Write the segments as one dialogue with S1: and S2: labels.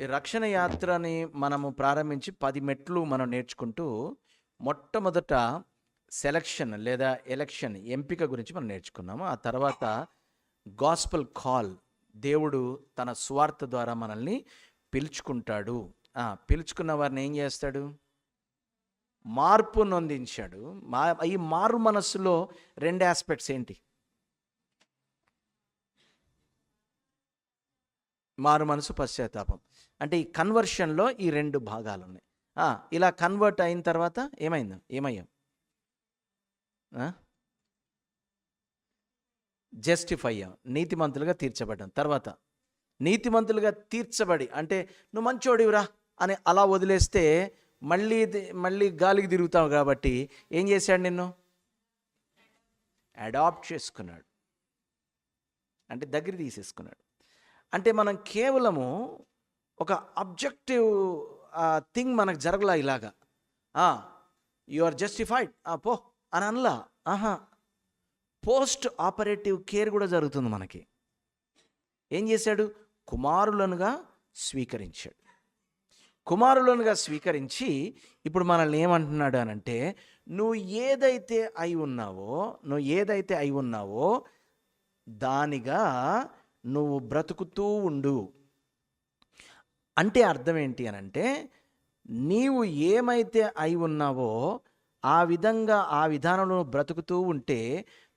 S1: ఈ రక్షణ యాత్రని మనము ప్రారంభించి 10 మెట్లు మనం నేర్చుకుంటూ మొట్టమొదట సెలక్షన్ లేదా ఎలక్షన్ ఎంపిక గురించి మనం నేర్చుకున్నాము. ఆ తర్వాత గాస్పల్ కాల్, దేవుడు తన స్వార్థ ద్వారా మనల్ని పిలుచుకుంటాడు. పిలుచుకున్న వారిని ఏం చేస్తాడు? మార్పు నొందించాడు. ఈ మారు మనస్సులో 2 ఆస్పెక్ట్స్ ఏంటి? మారు మనసు, పశ్చాత్తాపం. అంటే ఈ కన్వర్షన్లో ఈ 2 భాగాలు ఉన్నాయి. ఇలా కన్వర్ట్ అయిన తర్వాత ఏమయ్యాం? జస్టిఫై అయ్యాం, నీతిమంతులుగా తీర్చబడ్డాం. తర్వాత నీతిమంతులుగా తీర్చబడి అంటే నువ్వు మంచోడివిరా అని అలా వదిలేస్తే మళ్ళీ గాలికి తిరుగుతావు. కాబట్టి ఏం చేశాడు? నిన్ను అడాప్ట్ చేసుకున్నాడు, అంటే దగ్గర తీసేసుకున్నాడు. అంటే మనం కేవలము ఒక అబ్జెక్టివ్ థింగ్ మనకు జరగలా. ఇలాగా యు ఆర్ జస్టిఫైడ్ పో అని అనలా. పోస్ట్ ఆపరేటివ్ కేర్ కూడా జరుగుతుంది మనకి. ఏం చేశాడు? కుమారులనుగా స్వీకరించాడు. కుమారులనుగా స్వీకరించి ఇప్పుడు మనల్ని ఏమంటున్నాడు అనంటే, నువ్వు ఏదైతే అయి ఉన్నావో దానిగా నువ్వు బ్రతుకుతూ ఉండు. అంటే అర్థం ఏంటి అనంటే, నీవు ఏమైతే అయి ఉన్నావో ఆ విధానంలో బ్రతుకుతూ ఉంటే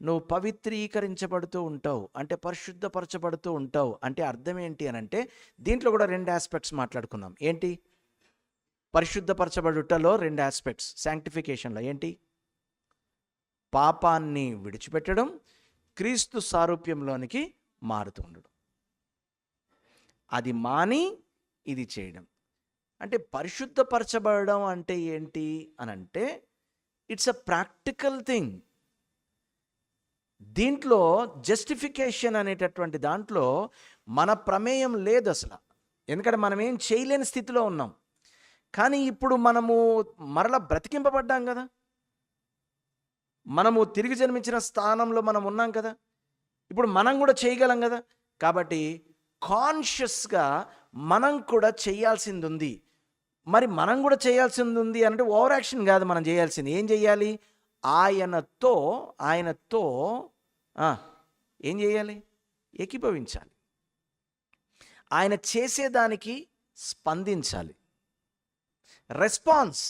S1: నువ్వు పవిత్రీకరించబడుతూ ఉంటావు, అంటే పరిశుద్ధపరచబడుతూ ఉంటావు. అంటే అర్థం ఏంటి అనంటే, దీంట్లో కూడా 2 ఆస్పెక్ట్స్ మాట్లాడుకున్నాం. ఏంటి? పరిశుద్ధపరచబడుటలో 2 ఆస్పెక్ట్స్. శాంక్టిఫికేషన్లో ఏంటి? పాపాన్ని విడిచిపెట్టడం, క్రీస్తు సారూప్యంలోనికి మారుతూ ఉండడం. అది మాని ఇది చేయడం. అంటే పరిశుద్ధపరచబడడం అంటే ఏంటి అనంటే, ఇట్స్ అ ప్రాక్టికల్ థింగ్. దీంట్లో జస్టిఫికేషన్ అనేటటువంటి దాంట్లో మన ప్రమేయం లేదు అసలు. ఎందుకంటే మనం ఏం చేయలేని స్థితిలో ఉన్నాం. కానీ ఇప్పుడు మనము మరలా బ్రతికింపబడ్డాం కదా, మనము తిరిగి జన్మించిన స్థానంలో మనం ఉన్నాం కదా, ఇప్పుడు మనం కూడా చేయగలం కదా. కాబట్టి కాన్షియస్గా మనం కూడా చేయాల్సింది ఉంది. మరి మనం కూడా చేయాల్సింది ఉంది అంటే ఓవర్ యాక్షన్ కాదు మనం చేయాల్సింది. ఏం చేయాలి? ఆయనతో ఏం చేయాలి? ఏకీభవించాలి. ఆయన చేసేదానికి స్పందించాలి. Response.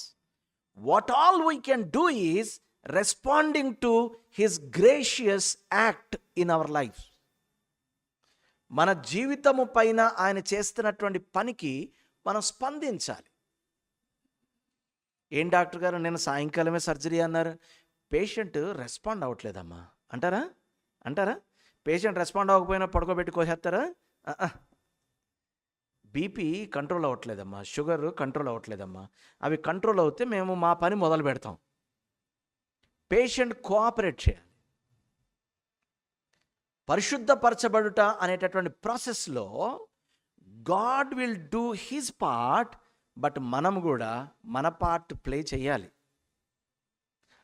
S1: What all we can do is responding to his gracious act in our life. మన జీవితము పైన ఆయన చేస్తున్నటువంటి పనికి మనం స్పందించాలి. ఏం డాక్టర్ గారు, నేను సాయంకాలమే సర్జరీ అన్నారు, పేషెంట్ రెస్పాండ్ అవ్వట్లేదమ్మా అంటారా? పేషెంట్ రెస్పాండ్ అవ్వకపోయినా పడుకోబెట్టి కోసేస్తారా? బీపీ కంట్రోల్ అవ్వట్లేదమ్మా, షుగర్ కంట్రోల్ అవ్వట్లేదమ్మా, అవి కంట్రోల్ అవుతే మేము మా పని మొదలు పెడతాం. పేషెంట్ కోఆపరేట్ చేయాలి. పరిశుద్ధపరచబడుట అనేటటువంటి ప్రాసెస్లో God will do his part, but మనం కూడా మన పార్ట్ ప్లే చేయాలి.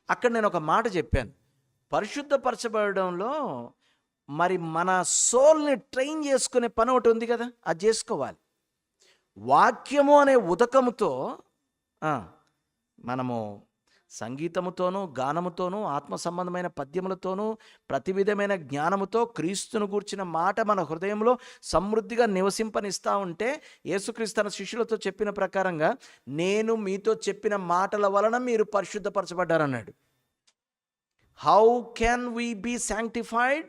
S1: అక్కడ నేను ఒక మాట చెప్పాను, పరిశుద్ధపరచబడడంలో మరి మన సోల్ని ట్రైన్ చేసుకునే పని ఒకటి ఉంది కదా, అది చేసుకోవాలి. వాక్యము అనే ఉదకముతో మనము సంగీతముతోనూ, గానముతోనూ, ఆత్మ సంబంధమైన పద్యములతోనూ, ప్రతి విధమైన జ్ఞానముతో క్రీస్తును గూర్చిన మాట మన హృదయంలో సమృద్ధిగా నివసింపనిస్తూ ఉంటే, యేసుక్రీస్తు తన శిష్యులతో చెప్పిన ప్రకారంగా నేను మీతో చెప్పిన మాటల వలన మీరు పరిశుద్ధపరచబడ్డారన్నాడు. How can we be sanctified?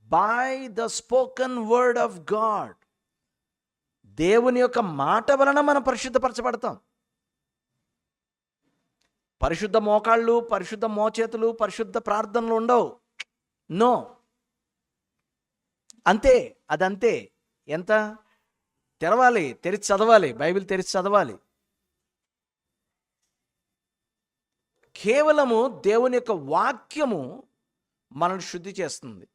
S1: By the spoken word of God. దేవుని యొక్క మాట వలన మనం పరిశుద్ధపరచబడతాం. పరిశుద్ధ మోకాళ్ళు, పరిశుద్ధ మోచేతులు, పరిశుద్ధ ప్రార్థనలు ఉండవు. నో, అంతే, అదంతే. ఎంత తెరవాలి, తెరిచి చదవాలి, బైబిల్ తెరిచి చదవాలి. కేవలము దేవుని యొక్క వాక్యము మనల్ని శుద్ధి చేస్తుంది.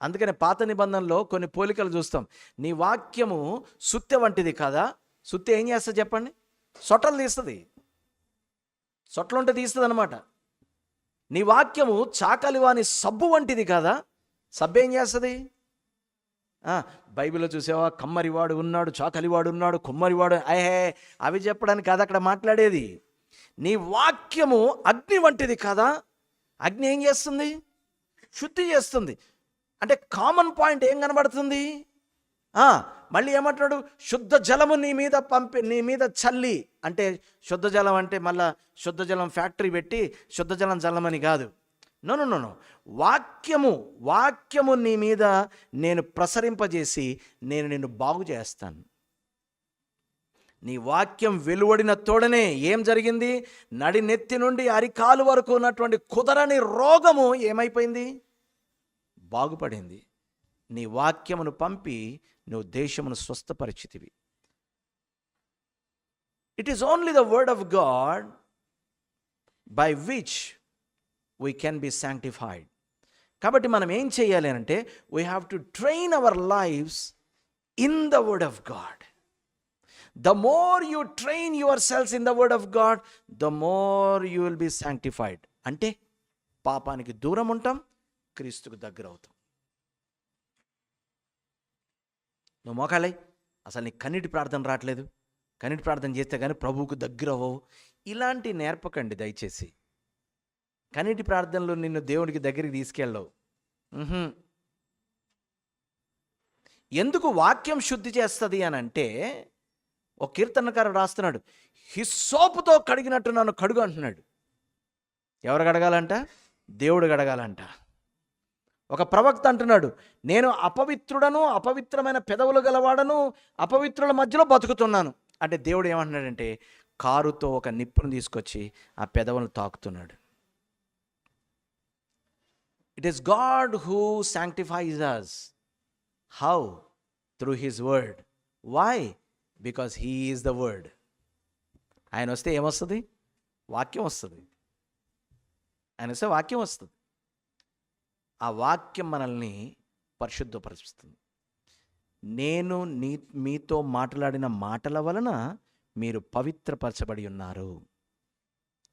S1: అందుకని పాత నిబంధనలో కొన్ని పోలికలు చూస్తాం. నీ వాక్యము సుత్తె వంటిది కదా. సుత్తె ఏం చేస్తుంది చెప్పండి? సొట్టలు తీస్తుంది. సొట్లుంటే తీస్తుంది అనమాట. నీ వాక్యము చాకలివాని సబ్బు వంటిది కదా. సబ్బు ఏం చేస్తుంది? బైబిల్లో చూసావా, కమ్మరివాడు ఉన్నాడు, చాకలివాడు ఉన్నాడు, కుమ్మరివాడు, అవి చెప్పడానికి కాదు అక్కడ మాట్లాడేది. నీ వాక్యము అగ్ని వంటిది కదా. అగ్ని ఏం చేస్తుంది? శుద్ధి చేస్తుంది. అంటే కామన్ పాయింట్ ఏం కనబడుతుంది? మళ్ళీ ఏమంటున్నాడు? శుద్ధ జలము నీ మీద చల్లి. అంటే శుద్ధ జలం అంటే మళ్ళా శుద్ధ జలం ఫ్యాక్టరీ పెట్టి శుద్ధ జలం చల్లమని కాదు. నో. వాక్యము నీ మీద నేను ప్రసరింపజేసి నేను నిన్ను బాగు చేస్తాను. నీ వాక్యం వెలువడిన తోడనే ఏం జరిగింది? నడినెత్తి నుండి అరికాలు వరకు ఉన్నటువంటి కుదరని రోగము ఏమైపోయింది? బాగుపడింది. నీ వాక్యమును పంపి నువ్వు దేశమును స్వస్థపరిచితివి. It is only the word of God by which we can be sanctified. కాబట్టి మనం ఏం చేయాలి అంటే we have to train our lives in the word of God. The more you train yourselves in the word of God, the more you will be sanctified. అంటే పాపానికి దూరం ఉంటాం, క్రీస్తుకు దగ్గర అవుతాం. నువ్వు మోకాలై అసలు నీకు కన్నీటి ప్రార్థన రావట్లేదు, కన్నీటి ప్రార్థన చేస్తే కానీ ప్రభువుకు దగ్గర అవ్వవు, ఇలాంటి నేర్పకండి దయచేసి. కన్నీటి ప్రార్థనలు నిన్ను దేవునికి దగ్గరికి తీసుకెళ్ళవు. ఎందుకు వాక్యం శుద్ధి చేస్తుంది అని అంటే, ఒక కీర్తనకారుడు రాస్తున్నాడు, హిస్సోపుతో కడిగినట్టు నన్ను కడుగు అంటున్నాడు. ఎవరు కడగాలంట? దేవుడు కడగాలంట. ఒక ప్రవక్త అంటున్నాడు, నేను అపవిత్రుడను, అపవిత్రమైన పెదవులు గలవాడను, అపవిత్రుల మధ్యలో బతుకుతున్నాను. అంటే దేవుడు ఏమంటున్నాడంటే కారుతో ఒక నిప్పును తీసుకొచ్చి ఆ పెదవులను తాకుతున్నాడు. It is God who sanctifies us. How? Through his word. Why? Because he is the word. ఆయన వస్తే ఏమొస్తుంది? వాక్యం వస్తుంది. ఆయన వస్తే వాక్యం వస్తుంది. ఆ వాక్యం మనల్ని పరిశుద్ధపరుస్తుంది. నేను మీతో మాట్లాడిన మాటల వలన మీరు పవిత్రపరచబడి ఉన్నారు.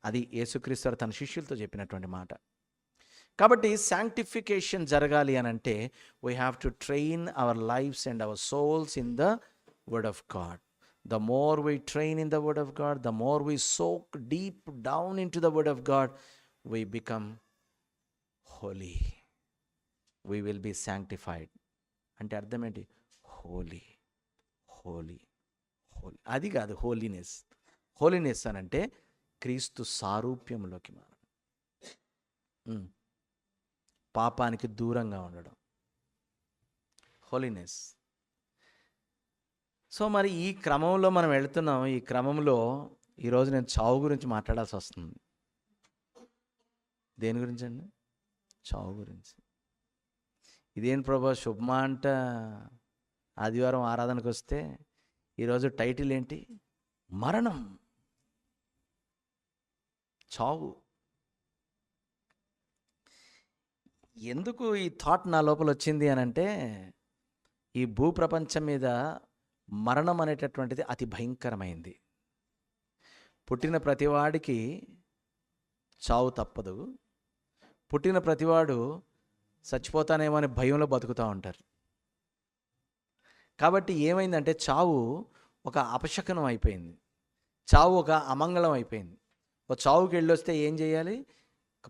S1: అది యేసుక్రీస్తు తన శిష్యులతో చెప్పినటువంటి మాట. కాబట్టి శాంక్టిఫికేషన్ జరగాలి అని అంటే we have to train our lives and our souls in the word of God. The more we train in the word of God, the more we soak deep down into the word of God, we become holy. We will be sanctified. అంటే అర్థం ఏంటి? హోలీ, హోలీ, హోలీ. అది కాదు holiness. Holiness అని అంటే క్రీస్తు సారూప్యంలోకి మారడం, పాపానికి దూరంగా ఉండడం, హోలీనెస్. సో మరి ఈ క్రమంలో మనం వెళుతున్నాం. ఈ క్రమంలో ఈరోజు నేను చావు గురించి మాట్లాడాల్సి వస్తుంది. దేని గురించి అండి? చావు గురించి. ఇదేం ప్రభా శుభమా అంట ఆదివారం ఆరాధనకు వస్తే ఈరోజు టైటిల్ ఏంటి? మరణం, చావు. ఎందుకు ఈ థాట్ నా లోపల వచ్చింది అని అంటే, ఈ భూప్రపంచం మీద మరణం అనేటటువంటిది అతి భయంకరమైంది. పుట్టిన ప్రతివాడికి చావు తప్పదు. పుట్టిన ప్రతివాడు చచ్చిపోతానేమో అని భయంలో బతుకుతూ ఉంటారు. కాబట్టి ఏమైందంటే చావు ఒక అపశకనం అయిపోయింది, చావు ఒక అమంగళం అయిపోయింది. ఒక చావుకి వెళ్ళొస్తే ఏం చేయాలి?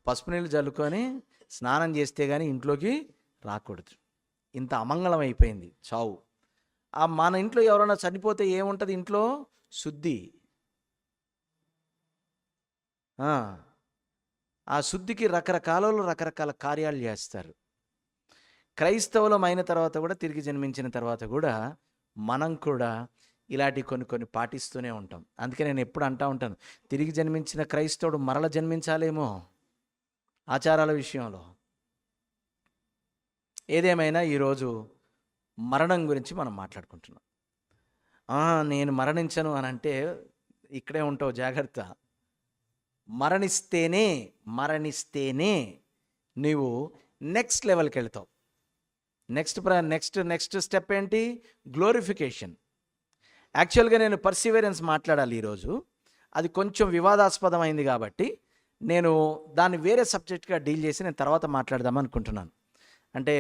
S1: పసుపు నీళ్ళు జల్లుకొని స్నానం చేస్తే కానీ ఇంట్లోకి రాకూడదు. ఇంత అమంగళం అయిపోయింది చావు. మన ఇంట్లో ఎవరైనా చనిపోతే ఏముంటుంది? ఇంట్లో శుద్ధి. ఆ శుద్ధికి రకరకాల కార్యాలు చేస్తారు. క్రైస్తవులం అయిన తర్వాత కూడా, తిరిగి జన్మించిన తర్వాత కూడా మనం కూడా ఇలాంటి కొన్ని పాటిస్తూనే ఉంటాం. అందుకే నేను ఎప్పుడు అంటూ ఉంటాను, తిరిగి జన్మించిన క్రైస్తవుడు మరల జన్మించాలేమో ఆచారాల విషయంలో. ఏదేమైనా ఈరోజు మరణం గురించి మనం మాట్లాడుకుంటున్నాం. నేను మరణించను అని అంటే ఇక్కడే ఉంటావు, జాగ్రత్త. మరణిస్తేనే నీవు నెక్స్ట్ లెవెల్కి వెళ్తావు. నెక్స్ట్ స్టెప్ ఏంటి? గ్లోరిఫికేషన్. యాక్చువల్గా నేను పర్సివరెన్స్ మాట్లాడాలి ఈరోజు. అది కొంచెం వివాదాస్పదమైంది కాబట్టి నేను దాన్ని వేరే సబ్జెక్ట్గా డీల్ చేసి నేను తర్వాత మాట్లాడదాం అనుకుంటున్నాను. అంటే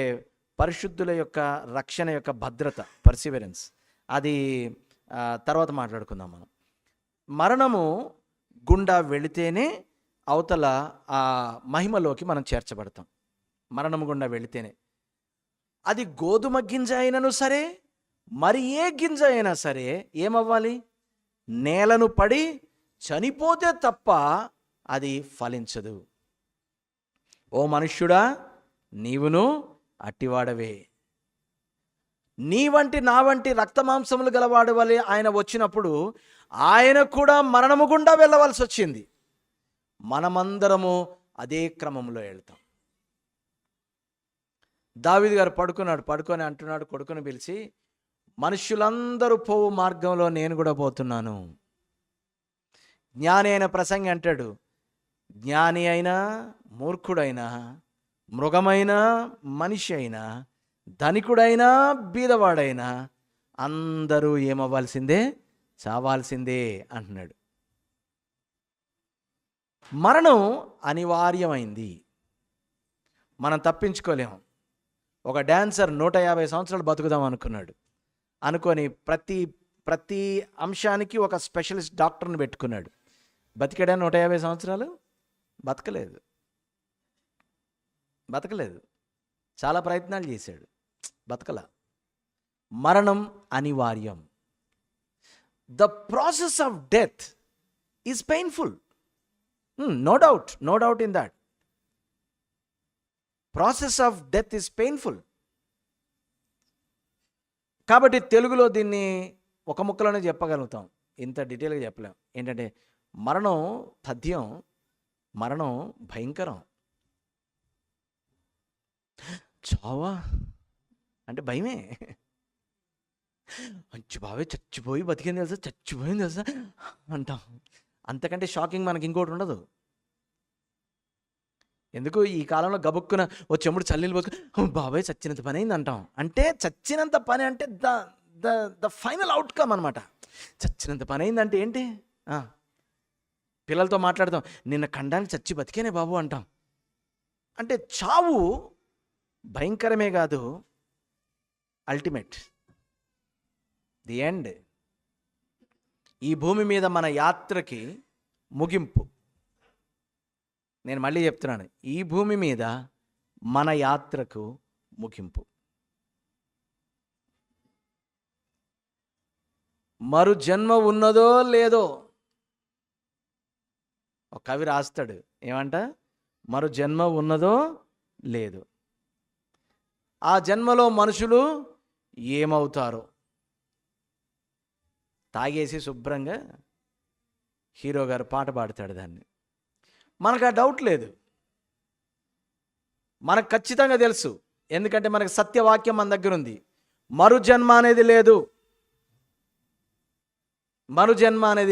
S1: పరిశుద్ధుల యొక్క రక్షణ యొక్క భద్రత, పర్సివరెన్స్, అది తర్వాత మాట్లాడుకుందాం మనం. మరణము గుండా వెళితేనే అవతల ఆ మహిమలోకి మనం చేర్చబడతాం. మరణము గుండా వెళితేనే. అది గోధుమ గింజ అయినను సరే, మరి ఏ గింజ అయినా సరే ఏమవ్వాలి? నేలను పడి చనిపోతే తప్ప అది ఫలించదు. ఓ మనుష్యుడా, నీవును అట్టివాడవే. నీ వంటి నా వంటి రక్తమాంసములు గలవాడు వలె ఆయన వచ్చినప్పుడు ఆయన కూడా మరణము గుండా వెళ్ళవలసి వచ్చింది. మనమందరము అదే క్రమంలో వెళ్తాం. దావీదు గారు పడుకొని అంటున్నాడు కొడుకుని పిలిచి, మనుష్యులందరూ పోవు మార్గంలో నేను కూడా పోతున్నాను. జ్ఞాని అయిన ప్రసంగి అంటాడు, జ్ఞాని అయినా మూర్ఖుడైనా, మృగమైనా మనిషి అయినా, ధనికుడైనా బీదవాడైనా అందరూ ఏమవ్వాల్సిందే? చావాల్సిందే అంటున్నాడు. మరణం అనివార్యమైంది, మనం తప్పించుకోలేము. ఒక డాన్సర్ 150 సంవత్సరాలు బతుకుదాం అనుకొని ప్రతి అంశానికి ఒక స్పెషలిస్ట్ డాక్టర్ని పెట్టుకున్నాడు. బతికాడా 150 సంవత్సరాలు? బతకలేదు. చాలా ప్రయత్నాలు చేశాడు, బతకల. మరణం అనివార్యం. The process of death is painful. No doubt in that. Process of death is painful. కాబట్టి తెలుగులో దీన్ని ఒక ముక్కలోనే చెప్పగలుగుతాం, ఇంత డీటెయిల్గా చెప్పలేం. ఏంటంటే మరణం తథ్యం, మరణం భయంకరం. చావా అంటే భయమే. మంచి బావే చచ్చిపోయి బతికింది తెలుసా, చచ్చిపోయింది తెలుసా అంటాం. అంతకంటే షాకింగ్ మనకి ఇంకోటి ఉండదు. ఎందుకు ఈ కాలంలో గబుక్కున ఓ చెముడు చల్లీలు పోసుకుని బాబాయ్ చచ్చినంత పని అయింది అంటాం. అంటే చచ్చినంత పని అంటే ద ఫైనల్ అవుట్కమ్ అనమాట. చచ్చినంత పని అయిందంటే ఏంటి? పిల్లలతో మాట్లాడతాం, నిన్న ఖండానికి చచ్చి బతికేనే బాబు అంటాం. అంటే చావు భయంకరమే కాదు, అల్టిమేట్, ది ఎండ్. ఈ భూమి మీద మన యాత్రకి ముగింపు. నేను మళ్ళీ చెప్తున్నాను, ఈ భూమి మీద మన యాత్రకు ముగింపు. మరు జన్మ ఉన్నదో లేదో ఒక కవి రాస్తాడు, ఏమంట? మరు జన్మ ఉన్నదో లేదు, ఆ జన్మలో మనుషులు ఏమవుతారో. తాగేసి శుభ్రంగా హీరో గారు పాట పాడతాడు దాన్ని. మనకు ఆ డౌట్ లేదు, మనకు ఖచ్చితంగా తెలుసు. ఎందుకంటే మనకు సత్యవాక్యం మన దగ్గర ఉంది. మరు జన్మ అనేది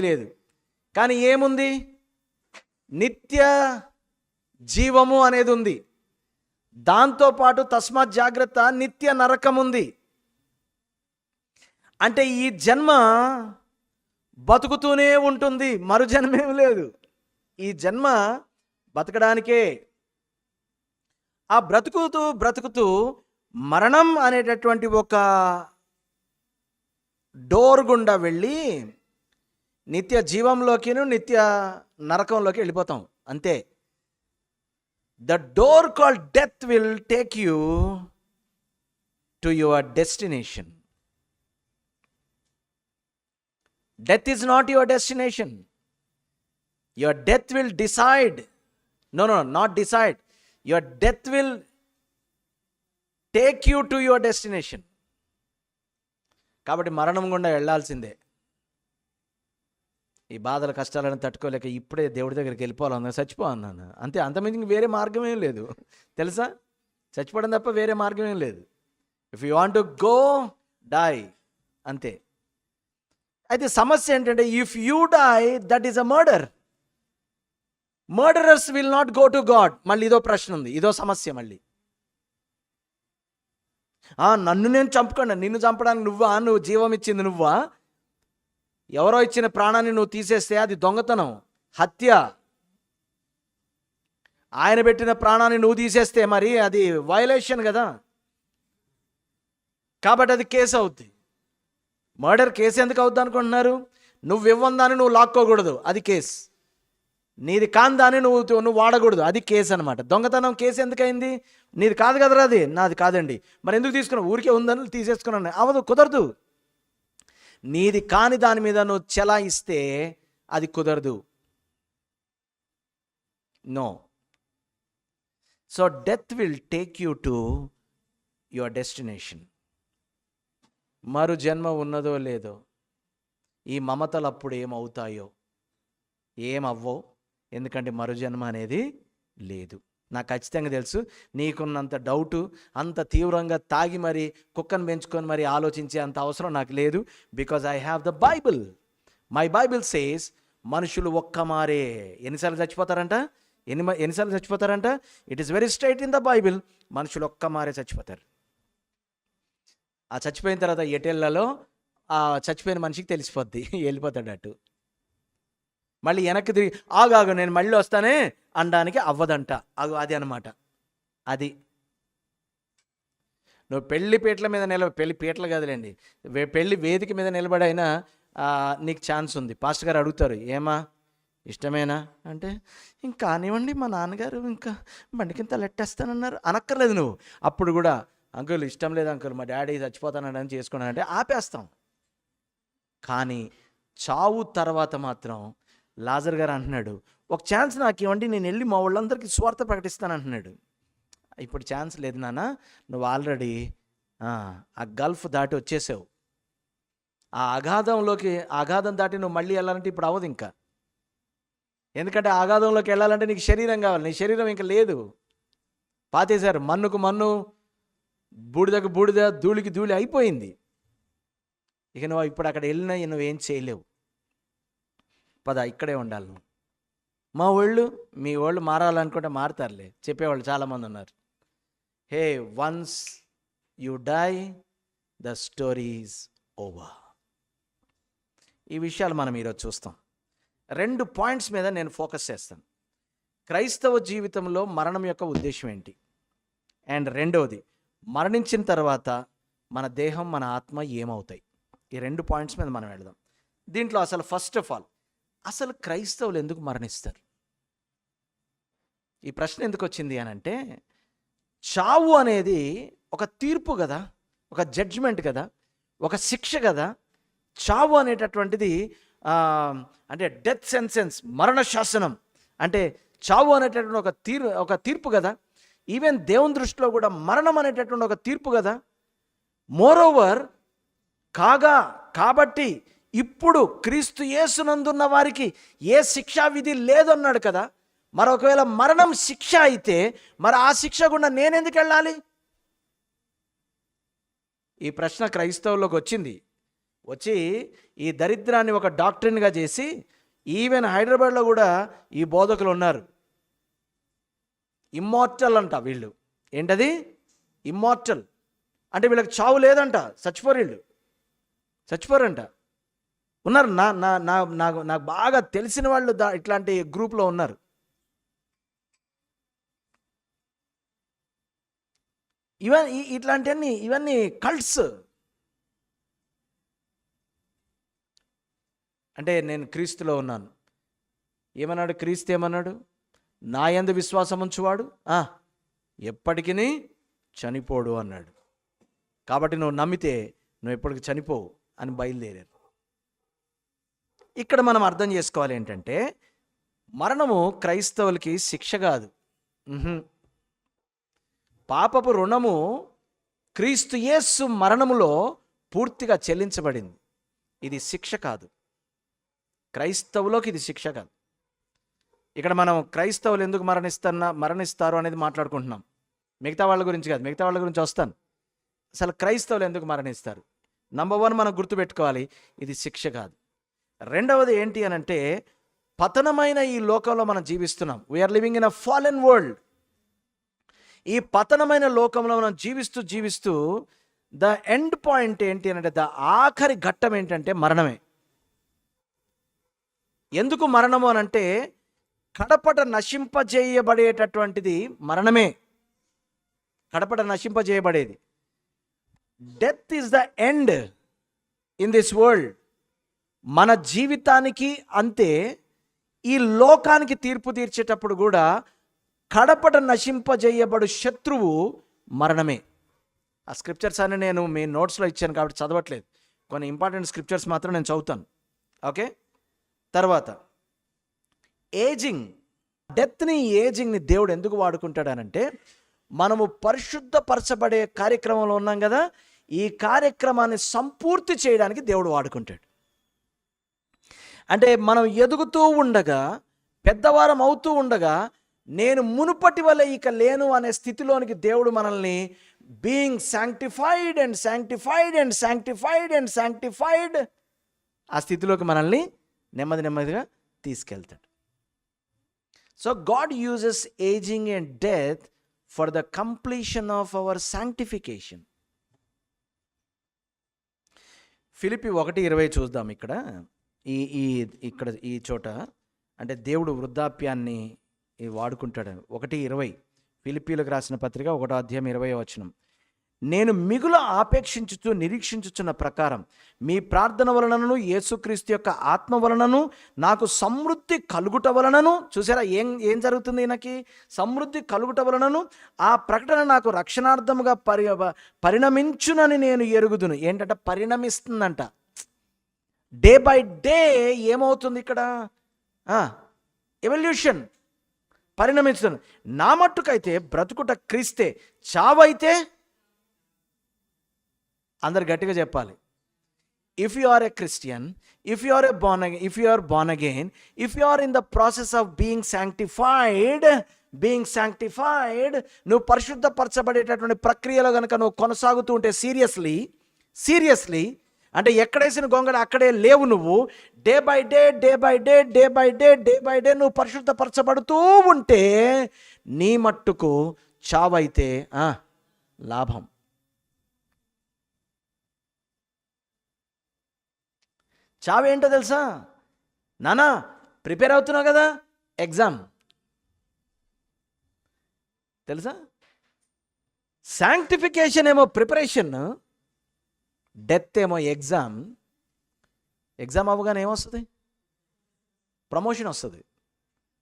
S1: లేదు. కానీ ఏముంది? నిత్య జీవము అనేది ఉంది. దాంతోపాటు తస్మాత్ జాగ్రత్త, నిత్య నరకం ఉంది. అంటే ఈ జన్మ బతుకుతూనే ఉంటుంది, మరు జన్మేం లేదు. ఈ జన్మ బతకడానికే. ఆ బ్రతుకుతూ మరణం అనేటటువంటి ఒక డోర్ గుండా వెళ్ళి నిత్య జీవంలోకిను నిత్య నరకంలోకి వెళ్ళిపోతాం, అంతే. The door called death will take you to your destination. Death is not your destination. Your death will decide. No, not decide. Your death will take you to your destination. కాబట్టి మరణం గుండా వెళ్ళాల్సిందే. ఈ బాధల కష్టాలను తట్టుకోలేక ఇప్పుడే దేవుడి దగ్గరికి వెళ్ళిపోవాలన్నా, చచ్చిపోవన్నాను అంతే. అంతమందికి వేరే మార్గం ఏం లేదు, తెలుసా? చచ్చిపోవడం తప్ప వేరే మార్గం ఏం లేదు. If you want to go, die, అంతే. అయితే సమస్య ఏంటంటే, if you die, that is a murder. Murderers will not go to God. మళ్ళీ ఇదో ప్రశ్న ఉంది, ఇదో సమస్య మళ్ళీ. నన్ను నేను చంపుకోండి, నిన్ను చంపడానికి నువ్వు జీవం ఇచ్చింది నువ్వా? ఎవరో ఇచ్చిన ప్రాణాన్ని నువ్వు తీసేస్తే అది దొంగతనం, హత్య. ఆయన పెట్టిన ప్రాణాన్ని నువ్వు తీసేస్తే మరి అది వయలేషన్ కదా. కాబట్టి అది కేసు అవుద్ది. మర్డర్ కేసు ఎందుకు అవుద్ది అనుకుంటున్నారు? నువ్వు ఇవ్వందాన్ని నువ్వు లాక్కోకూడదు, అది కేసు. నీది కాని దాన్ని నువ్వు వాడకూడదు, అది కేసు అనమాట. దొంగతనం కేసు ఎందుకైంది? నీది కాదు కదరా, అది నాది కాదండి, మరి ఎందుకు తీసుకున్నావు? ఊరికే ఉందని తీసేసుకున్నాను. అవదు, కుదరదు. నీది కాని దాని మీద నువ్వు చెలాయిస్తే అది కుదరదు. No. So death will take you to your destination. మరు జన్మ ఉన్నదో లేదో, ఈ మమతలు అప్పుడు ఏమవుతాయో ఏమవ్వో, ఎందుకంటే మరు జన్మ అనేది లేదు. నాకు ఖచ్చితంగా తెలుసు. నీకున్నంత డౌటు, అంత తీవ్రంగా తాగి మరి కుక్కను పెంచుకొని మరి ఆలోచించే అంత అవసరం నాకు లేదు. Because I have the Bible. My Bible says మనుషులు ఒక్క మారే ఎన్నిసార్లు చచ్చిపోతారంట? ఎన్నిసార్లు చచ్చిపోతారంట? It is very straight in the Bible. మనుషులు ఒక్క మారే చచ్చిపోతారు. ఆ చచ్చిపోయిన తర్వాత ఎటెళ్లలో ఆ చచ్చిపోయిన మనిషికి తెలిసిపోద్ది, వెళ్ళిపోతాడు అటు. మళ్ళీ వెనక్కి తిరిగి ఆగాగు నేను మళ్ళీ వస్తానే అనడానికి అవ్వదంట. అది అనమాట. అది నువ్వు పెళ్లి పీటల మీద పెళ్లి పీటలు కదలేండి, పెళ్లి వేదిక మీద నిలబడైనా నీకు ఛాన్స్ ఉంది. పాస్టర్ గారు అడుగుతారు, ఏమా ఇష్టమేనా అంటే, ఇంకా కానివ్వండి, మా నాన్నగారు ఇంకా బండికింత లెట్టేస్తానన్నారు అనక్కర్లేదు. నువ్వు అప్పుడు కూడా, అంకుల్ ఇష్టం లేదు అంకుల్, మా డాడీ చచ్చిపోతానని చేసుకున్నానంటే ఆపేస్తాం. కానీ చావు తర్వాత మాత్రం లాజర్ గారు అంటున్నాడు, ఒక ఛాన్స్ నాకు ఇవ్వండి, నేను వెళ్ళి మా వాళ్ళందరికీ స్వార్థ ప్రకటిస్తాను అంటున్నాడు. ఇప్పుడు ఛాన్స్ లేదు నాన్న, నువ్వు ఆల్రెడీ ఆ గల్ఫ్ దాటి వచ్చేసావు. ఆ అగాధం దాటి నువ్వు మళ్ళీ వెళ్ళాలంటే ఇప్పుడు అవ్వదు ఇంకా. ఎందుకంటే అగాధంలోకి వెళ్ళాలంటే నీకు శరీరం కావాలి. నీ శరీరం ఇంకా లేదు, పాతేశారు. మన్నుకు మన్ను, బూడిదకు బూడిద, ధూళికి ధూళి అయిపోయింది. ఇక నువ్వు ఇప్పుడు అక్కడ వెళ్ళినా నువ్వేం చేయలేవు. పద, ఇక్కడే ఉండాలి నువ్వు. మా వాళ్ళు, మీ వాళ్ళు మారాలనుకుంటే మారుతారులే, చెప్పేవాళ్ళు చాలామంది ఉన్నారు. Hey, once you die the story's over. ఈ విషయాలు మనం ఈరోజు చూస్తాం. 2 పాయింట్స్ మీద నేను ఫోకస్ చేస్తాను. క్రైస్తవ జీవితంలో మరణం యొక్క ఉద్దేశం ఏంటి, అండ్ రెండవది మరణించిన తర్వాత మన దేహం మన ఆత్మ ఏమవుతాయి. ఈ 2 పాయింట్స్ మీద మనం వెళదాం. దీంట్లో అసలు ఫస్ట్ ఆఫ్ ఆల్, అసలు క్రైస్తవులు ఎందుకు మరణిస్తారు? ఈ ప్రశ్న ఎందుకు వచ్చింది అని అంటే, చావు అనేది ఒక తీర్పు కదా, ఒక జడ్జిమెంట్ కదా, ఒక శిక్ష కదా. చావు అనేటటువంటిది అంటే డెత్ సెంటెన్స్, మరణ శాసనం అంటే చావు అనేటటువంటి ఒక తీర్పు కదా. ఈవెన్ దేవుని దృష్టిలో కూడా మరణం అనేటటువంటి ఒక తీర్పు కదా. మోరోవర్ కాబట్టి ఇప్పుడు క్రీస్తు యేసునందున్న వారికి ఏ శిక్షా విధి లేదన్నాడు కదా. మరి ఒకవేళ మరణం శిక్ష అయితే మరి ఆ శిక్ష గుండా నేనెందుకు వెళ్ళాలి? ఈ ప్రశ్న క్రైస్తవుల్లోకి వచ్చి ఈ దరిద్రాన్ని ఒక డాక్టరీన్గా చేసి, ఈవెన్ హైదరాబాద్లో కూడా ఈ బోధకులు ఉన్నారు. ఇమ్మార్టల్ అంట వీళ్ళు. ఏంటది? ఇమ్మార్టల్ అంటే వీళ్ళకి చావు లేదంట, చచ్చిపోరంట. ఉన్నారు. నాకు బాగా తెలిసిన వాళ్ళు ఇట్లాంటి గ్రూప్లో ఉన్నారు. ఇవన్నీ కల్ట్స్. అంటే నేను క్రీస్తులో ఉన్నాను ఏమన్నాడు? క్రీస్తు ఏమన్నాడు? నా యందు విశ్వాసం ఉంచువాడు ఎప్పటికీ చనిపోడు అన్నాడు. కాబట్టి నువ్వు నమ్మితే నువ్వు ఎప్పటికీ చనిపోవు అని బయలుదేరారు. ఇక్కడ మనం అర్థం చేసుకోవాలి ఏంటంటే, మరణము క్రైస్తవులకి శిక్ష కాదు. పాపపు రుణము క్రీస్తు యేసు మరణములో పూర్తిగా చెల్లించబడింది. ఇది శిక్ష కాదు. క్రైస్తవులోకి ఇది శిక్ష కాదు. ఇక్కడ మనం క్రైస్తవులు ఎందుకు మరణిస్తారు అనేది మాట్లాడుకుంటున్నాం. మిగతా వాళ్ళ గురించి కాదు, మిగతా వాళ్ళ గురించి వస్తాను. అసలు క్రైస్తవులు ఎందుకు మరణిస్తారు? నంబర్ 1 మనం గుర్తుపెట్టుకోవాలి, ఇది శిక్ష కాదు. రెండవది ఏంటి అని అంటే, పతనమైన ఈ లోకంలో మనం జీవిస్తున్నాం. We are living in a fallen world. ఈ పతనమైన లోకంలో మనం జీవిస్తూ ద ఎండ్ పాయింట్ ఏంటి అని అంటే, ఆఖరి ఘట్టం ఏంటంటే మరణమే. ఎందుకు మరణము అని అంటే, కడపట నశింపజేయబడేటటువంటిది మరణమే. కడపట నశింపజేయబడేది. Death is the end in this world. మన జీవితానికి అంతే, ఈ లోకానికి తీర్పు తీర్చేటప్పుడు కూడా కడపట నశింపజేయబడు శత్రువు మరణమే. ఆ స్క్రిప్చర్స్ అని నేను మీ నోట్స్లో ఇచ్చాను కాబట్టి చదవట్లేదు, కొన్ని ఇంపార్టెంట్ స్క్రిప్చర్స్ మాత్రం నేను చదువుతాను. ఓకే, తర్వాత ఏజింగ్. డెత్ని, ఏజింగ్ని దేవుడు ఎందుకు వాడుకుంటాడనంటే, మనము పరిశుద్ధపరచబడే కార్యక్రమంలో ఉన్నాం కదా, ఈ కార్యక్రమాన్ని సంపూర్తి చేయడానికి దేవుడు వాడుకుంటాడు. అంటే మనం ఎదుగుతూ ఉండగా, పెద్దవారం అవుతూ ఉండగా, నేను మునుపటి వల్ల ఇక లేను అనే స్థితిలోనికి దేవుడు మనల్ని being sanctified and sanctified and sanctified and sanctified ఆ స్థితిలోకి మనల్ని నెమ్మదిగా తీసుకెళ్తాడు. So God uses ageing and death for the completion of our sanctification. Philippi 1:20 చూద్దాం. ఇక్కడ ఈ చోట అంటే దేవుడు వృద్ధాప్యాన్ని వాడుకుంటాడు. 1:20 ఫిలిప్పీలకు రాసిన పత్రిక 1:20. నేను మిగుల ఆపేక్షించుచు నిరీక్షించుచున్న ప్రకారం మీ ప్రార్థన వలనను యేసుక్రీస్తు యొక్క ఆత్మ వలనను నాకు సమృద్ధి కలుగుట వలనను, చూసారా ఏం జరుగుతుంది, ఈయనకి సమృద్ధి కలుగుట వలనను ఆ ప్రకటన నాకు రక్షణార్థముగా పరిణమించునని నేను ఎరుగుదును. ఏంటంటే పరిణమిస్తుందంట. డే బై డే ఏమవుతుంది ఇక్కడ, ఎవల్యూషన్, పరిణమించుతుంది. నా మట్టుకైతే బ్రతుకుట క్రీస్తే, చావైతే, అందరు గట్టిగా చెప్పాలి, if you are a Christian, if you are born again, if you are in the process of being sanctified, నువ్వు పరిశుద్ధపరచబడేటటువంటి ప్రక్రియలో కనుక నువ్వు కొనసాగుతూ ఉంటే, సీరియస్లీ అంటే ఎక్కడేసిన గొంగడ అక్కడే లేవు నువ్వు. డే బై డే నువ్వు పరిశుద్ధపరచబడుతూ ఉంటే నీ మట్టుకు చావైతే లాభం. చావేంటో తెలుసా నానా? ప్రిపేర్ అవుతున్నావు కదా, ఎగ్జామ్ తెలుసా? శాంక్టిఫికేషన్ ఏమో ప్రిపరేషన్, డెత్ ఏమో ఎగ్జామ్. ఎగ్జామ్ అవ్వగానే ఏమొస్తుంది? ప్రమోషన్ వస్తుంది.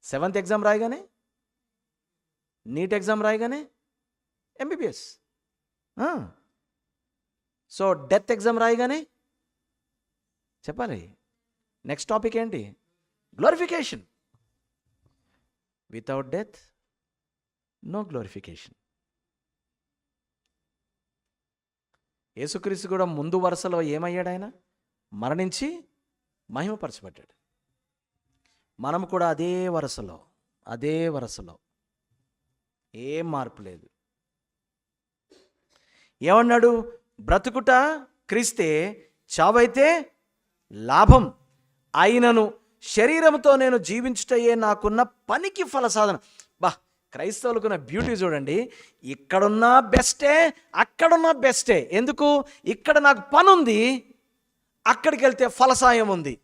S1: 7th ఎగ్జామ్ రాయగానే, నీట్ ఎగ్జామ్ రాయగానే MBBS. సో డెత్ ఎగ్జామ్ రాయగానే చెప్పాలి నెక్స్ట్ టాపిక్ ఏంటి? Glorification. Without death no glorification. యేసుక్రీస్తు కూడా ముందు వరుసలో ఏమయ్యాడు? ఆయన మరణించి మహిమపరచబడ్డాడు. మనం కూడా అదే వరుసలో ఏం మార్పు లేదు. ఏమన్నాడు? బ్రతుకుట క్రీస్తే, చావైతే లాభం. అయినను శరీరంతో నేను జీవించుటయే నాకున్న పనికి ఫలసాధన. క్రైస్తవులకున్న బ్యూటీ చూడండి, ఇక్కడున్నా బెస్టే, అక్కడున్నా బెస్టే. ఎందుకు? ఇక్కడ నాకు పని ఉంది, అక్కడికి వెళ్తే ఫలసాయం ఉంది.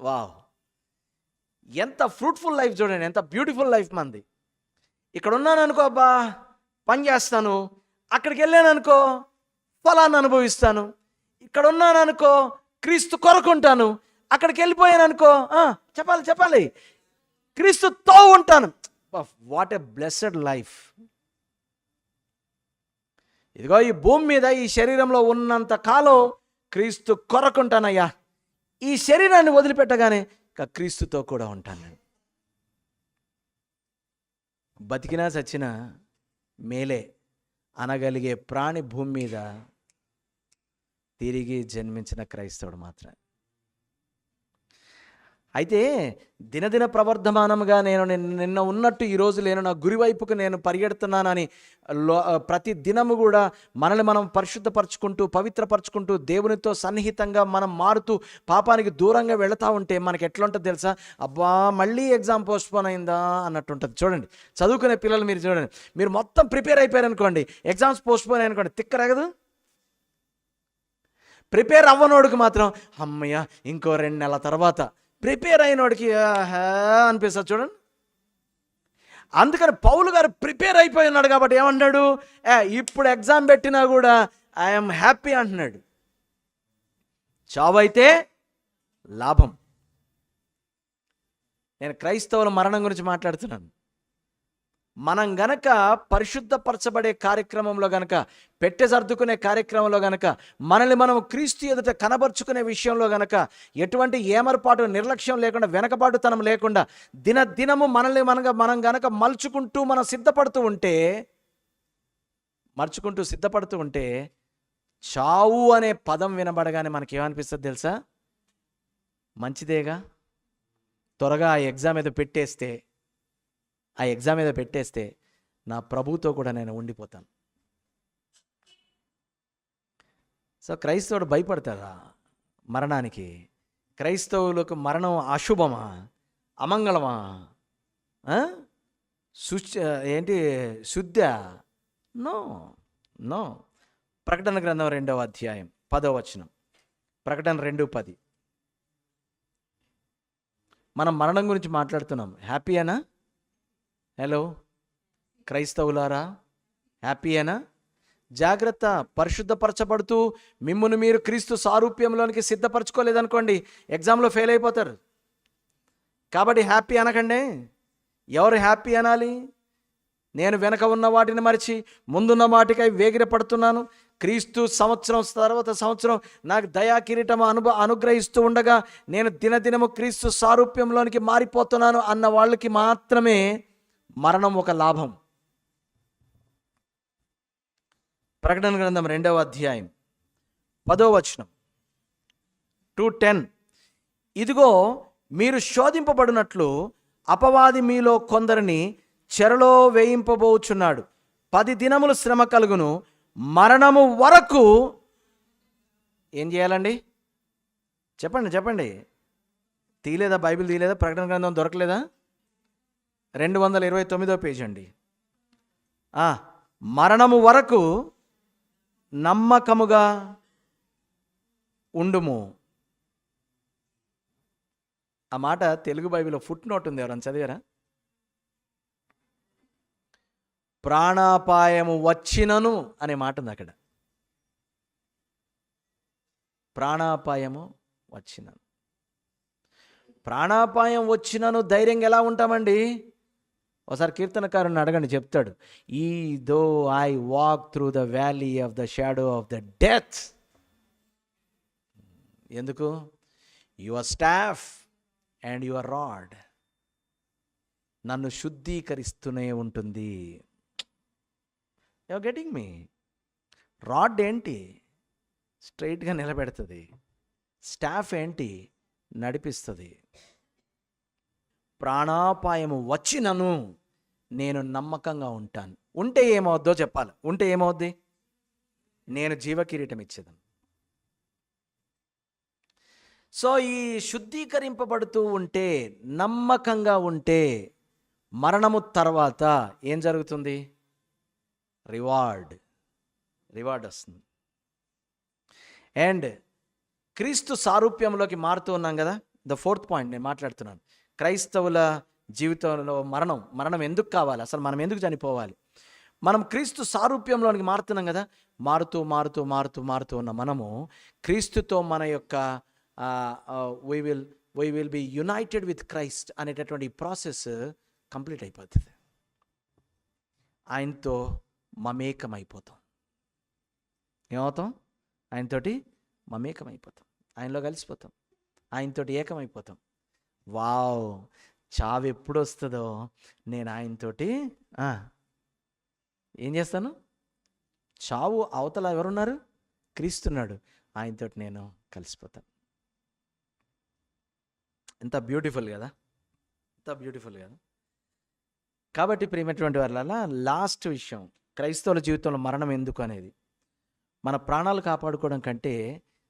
S1: వావ్, ఎంత ఫ్రూట్ఫుల్ లైఫ్ చూడండి, ఎంత బ్యూటిఫుల్ లైఫ్ మంది. ఇక్కడ ఉన్నాను అనుకో, అబ్బా పని చేస్తాను, అక్కడికి వెళ్ళాను అనుకో ఫలాన్ని అనుభవిస్తాను. ఇక్కడ ఉన్నాను అనుకో క్రీస్తు కొరకుంటాను, అక్కడికి వెళ్ళిపోయాను అనుకో చెప్పాలి క్రీస్తుతో ఉంటాను. What a blessed life. ఇదిగో ఈ భూమి మీద ఈ శరీరంలో ఉన్నంత కాలం క్రీస్తు కొరకుంటానయ్యా, ఈ శరీరాన్ని వదిలిపెట్టగానే ఇక క్రీస్తుతో కూడా ఉంటాను నేను. బతికినా చచ్చినా మేలే అనగలిగే ప్రాణి భూమి మీద తిరిగి జన్మించిన క్రైస్తవుడు మాత్రమే. అయితే దినదిన ప్రవర్ధమానంగా నేను నిన్న ఉన్నట్టు ఈరోజు లేను, నా గురి వైపుకు నేను పరిగెడుతున్నానని ప్రతి దినము కూడా మనల్ని మనం పరిశుద్ధపరచుకుంటూ పవిత్రపరచుకుంటూ దేవునితో సన్నిహితంగా మనం మారుతూ పాపానికి దూరంగా వెళుతూ ఉంటే మనకి ఎట్లా ఉంటుంది తెలుసా? అబ్బా మళ్ళీ ఎగ్జామ్ పోస్ట్పోన్ అయిందా అన్నట్టు ఉంటుంది. చూడండి, చదువుకునే పిల్లలు మీరు చూడండి, మీరు మొత్తం ప్రిపేర్ అయిపోయారు అనుకోండి, ఎగ్జామ్స్ పోస్ట్పోన్ అయ్యనుకోండి, తిక్కరగదు. ప్రిపేర్ అవ్వనోడికి మాత్రం అమ్మయ్య ఇంకో 2 నెలల తర్వాత, ప్రిపేర్ అయినోడికి అనిపిస్తుంది చూడండి. అందుకని పౌలు గారు ప్రిపేర్ అయిపోయి ఉన్నాడు కాబట్టి ఏమన్నాడు? ఇప్పుడు ఎగ్జామ్ పెట్టినా కూడా ఐఎమ్ హ్యాపీ అంటున్నాడు. చావు అయితే లాభం. నేను క్రైస్తవుల మరణం గురించి మాట్లాడుతున్నాను. మనం గనక పరిశుద్ధపరచబడే కార్యక్రమంలో గనక, పెట్టె సర్దుకునే కార్యక్రమంలో గనక, మనల్ని మనం క్రీస్తు ఎదుట కనబరుచుకునే విషయంలో గనక ఎటువంటి ఏమరపాటు, నిర్లక్ష్యం లేకుండా, వెనకబాటుతనం లేకుండా దినదినము మనల్ని మనం గనక మనం సిద్ధపడుతూ ఉంటే చావు అనే పదం వినబడగానే మనకి ఏమనిపిస్తుంది తెలుసా? మంచిదేగా, త్వరగా ఆ ఎగ్జామ్ ఏదో పెట్టేస్తే నా ప్రభుతో కూడా నేను ఉండిపోతాను. సో క్రైస్తవుడు భయపడతాడా మరణానికి? క్రైస్తవులకు మరణం అశుభమా, అమంగళమా, శుద్ధ? No no. ప్రకటన గ్రంథం 2వ అధ్యాయం 10వ వచనం. ప్రకటన 2:10. మనం మరణం గురించి మాట్లాడుతున్నాం. హ్యాపీయేనా? హలో క్రైస్తవులారా, హ్యాపీయేనా? జాగ్రత్త. పరిశుద్ధపరచబడుతూ మిమ్మును మీరు క్రీస్తు సారూప్యంలోనికి సిద్ధపరచుకోలేదనుకోండి, ఎగ్జామ్లో ఫెయిల్ అయిపోతారు. కాబట్టి హ్యాపీ అనకండి. ఎవరు హ్యాపీ అనాలి? నేను వెనక ఉన్న వాటిని మరిచి ముందున్న వాటికై వేగిరపడుతున్నాను. క్రీస్తు సంవత్సరం తర్వాత సంవత్సరం నాకు దయా కిరీటం అనుగ్రహిస్తూ ఉండగా నేను దినదినము క్రీస్తు సారూప్యంలోనికి మారిపోతున్నాను అన్న వాళ్ళకి మాత్రమే మరణం ఒక లాభం. ప్రకటన గ్రంథం 2వ అధ్యాయం 10వ వచనం 2:10. ఇదిగో మీరు శోధింపబడినట్లు అపవాది మీలో కొందరిని చెరలో వేయింపబోచున్నాడు. 10 దినములు శ్రమ కలుగును. మరణము వరకు ఏం చేయాలండి? చెప్పండి. తీయలేదా? బైబిల్ తీయలేదా? ప్రకటన గ్రంథం దొరకలేదా? 229వ పేజీ అండి. మరణము వరకు నమ్మకముగా ఉండుము. ఆ మాట తెలుగు బైబిల్లో ఫుట్ నోట్ ఉంది, ఎవరైనా చదివారా? ప్రాణాపాయము వచ్చినను అనే మాట ఉంది అక్కడ. ప్రాణాపాయము వచ్చినను. ప్రాణాపాయం వచ్చినను ధైర్యంగా ఎలా ఉంటామండి? ఒకసారి కీర్తనకారుని అడగండి, చెప్తాడు. ఈ though I walk through the valley of the shadow of the death. ఎందుకు? Your staff and your rod నన్ను శుద్ధీకరిస్తూనే ఉంటుంది. Your getting me? రాడ్ ఏంటి? స్ట్రైట్గా నిలబెడుతుంది. స్టాఫ్ ఏంటి? నడిపిస్తుంది. ప్రాణాపాయము వచ్చినను నేను నమ్మకంగా ఉంటాను. ఉంటే ఏమవుద్దో చెప్పాలి. ఉంటే ఏమవుద్ది? నేను జీవకిరీటం ఇచ్చేదాను. సో ఈ శుద్ధీకరింపబడుతూ ఉంటే, నమ్మకంగా ఉంటే, మరణము తర్వాత ఏం జరుగుతుంది? రివార్డ్ వస్తుంది. అండ్ క్రీస్తు సారూప్యంలోకి మారుతూ ఉన్నాం కదా. ద 4th పాయింట్ నేను మాట్లాడుతున్నాను. క్రైస్తవుల జీవితంలో మరణం ఎందుకు కావాలి? అసలు మనం ఎందుకు చనిపోవాలి? మనం క్రీస్తు సారూప్యంలోనికి మారుతున్నాం కదా. మారుతూ ఉన్న మనము క్రీస్తుతో మన యొక్క we will be United with Christ అనేటటువంటి ప్రాసెస్ కంప్లీట్ అయిపోతుంది. ఆయనతో మమేకమైపోతాం. ఏమవుతాం? ఆయనతోటి మమేకమైపోతాం. ఆయనలో కలిసిపోతాం. ఆయనతోటి ఏకమైపోతాం. వావ్! చావు ఎప్పుడు వస్తుందో నేను ఆయనతోటి ఏం చేస్తాను? చావు అవతల ఎవరున్నారు? క్రీస్తున్నాడు. ఆయనతోటి నేను కలిసిపోతాను. ఎంత బ్యూటిఫుల్ కదా. కాబట్టి ప్రియమైనటువంటి వాళ్ళ లాస్ట్ విషయం, క్రైస్తవుల జీవితంలో మరణం ఎందుకు అనేది. మన ప్రాణాలు కాపాడుకోవడం కంటే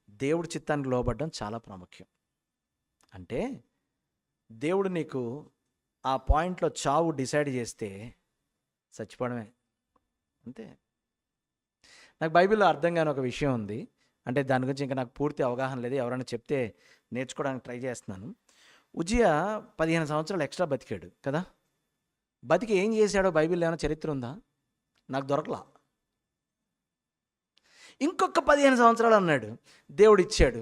S1: దేవుడి చిత్తానికి లోబడడం చాలా ప్రాముఖ్యం. అంటే దేవుడు నీకు ఆ పాయింట్లో చావు డిసైడ్ చేస్తే చచ్చిపోవడమే, అంతే. నాకు బైబిల్లో అర్థం కాని ఒక విషయం ఉంది. అంటే దాని గురించి ఇంకా నాకు పూర్తి అవగాహన లేదు. ఎవరైనా చెప్తే నేర్చుకోవడానికి ట్రై చేస్తున్నాను. ఉజ్జియా 15 సంవత్సరాలు ఎక్స్ట్రా బతికాడు కదా. బతికి ఏం చేశాడో బైబిల్లో ఏమైనా చరిత్ర ఉందా? నాకు దొరకలా. ఇంకొక 15 సంవత్సరాలు అన్నాడు. దేవుడు ఇచ్చాడు.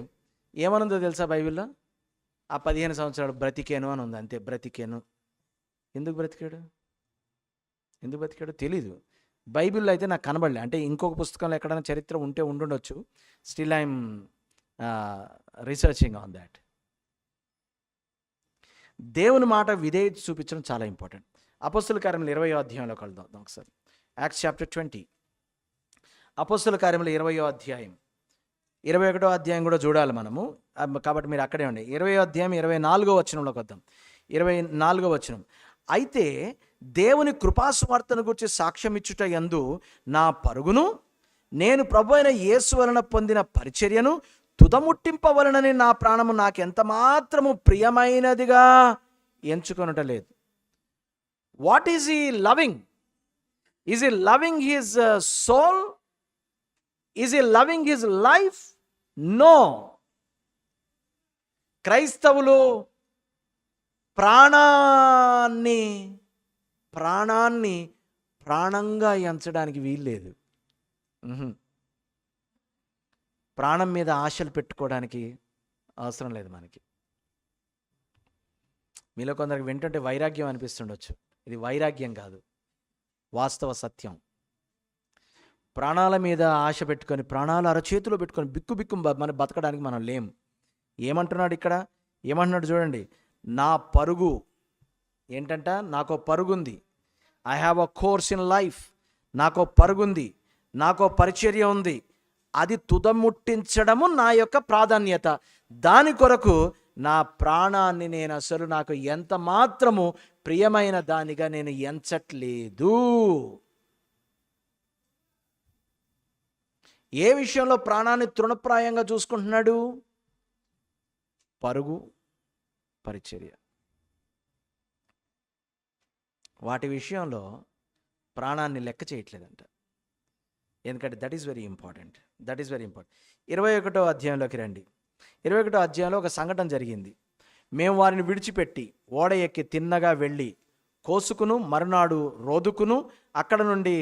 S1: ఏమనుందో తెలుసా బైబిల్లో? ఆ 15 సంవత్సరాలు బ్రతికేను అని ఉంది, అంతే. బ్రతికేను. ఎందుకు బ్రతికాడో తెలీదు. బైబిల్లో అయితే నాకు కనబడలే. అంటే ఇంకొక పుస్తకంలో ఎక్కడైనా చరిత్ర ఉంటే ఉండుండొచ్చు. Still I'm researching on that. దేవుని మాట విధేయత చూపించడం చాలా ఇంపార్టెంట్. అపోస్తుల కార్యములు 20వ అధ్యాయంలోకి వెళ్దాం ఒకసారి. Acts chapter 20. అపోస్తుల కార్యములు 20వ అధ్యాయం, 21వ అధ్యాయం కూడా చూడాలి మనము, కాబట్టి మీరు అక్కడే ఉండే. 20వ అధ్యాయం 24వ వచనంలోకి వద్దాం. 24వ వచనం. అయితే దేవుని కృపాసువార్తను గురించి సాక్ష్యం ఇచ్చుట యందు నా పరుగును, నేను ప్రభు అయిన యేసు వలన పొందిన పరిచర్యను తుదముట్టింపవలనని నా ప్రాణము నాకెంత మాత్రము ప్రియమైనదిగా ఎంచుకొనుట లేదు. What is he loving? Is he loving his soul? Is he loving his life? No. క్రైస్తవులు ప్రాణాన్ని ప్రాణంగా ఎంచడానికి వీల్లేదు. ప్రాణం మీద ఆశలు పెట్టుకోవడానికి అవసరం లేదు మనకి. మీలో కొందరికి వింటుంటే వైరాగ్యం అనిపిస్తుండొచ్చు. ఇది వైరాగ్యం కాదు, వాస్తవ సత్యం. ప్రాణాల మీద ఆశ పెట్టుకొని, ప్రాణాలు అరచేతిలో పెట్టుకొని బిక్కు మనం బతకడానికి మనం లేం. ఏమంటున్నాడు ఇక్కడ? ఏమంటున్నాడు చూడండి. నా పరుగు ఏంటంట? నాకో పరుగుంది. I have a course in life. నాకో పరుగుంది, నాకో పరిచర్య ఉంది. అది తుదముట్టించడము నా యొక్క ప్రాధాన్యత. దాని కొరకు నా ప్రాణాన్ని నేను అసలు నాకు ఎంత మాత్రము ప్రియమైన దానిగా నేను ఎంచట్లేదు. ఏ విషయంలో ప్రాణాన్ని తృణప్రాయంగా చూసుకుంటున్నాడు? పరుగు, పరిచర్య. వాటి విషయంలో ప్రాణాన్ని లెక్క చేయట్లేదంట. ఎందుకంటే దట్ ఈస్ వెరీ ఇంపార్టెంట్. 21వ అధ్యాయంలోకి రండి. 21వ అధ్యాయంలో ఒక సంఘటన జరిగింది. మేము వారిని విడిచిపెట్టి ఓడ ఎక్కి తిన్నగా వెళ్ళి కోసుకును మరునాడు రోదుకును అక్కడ నుండి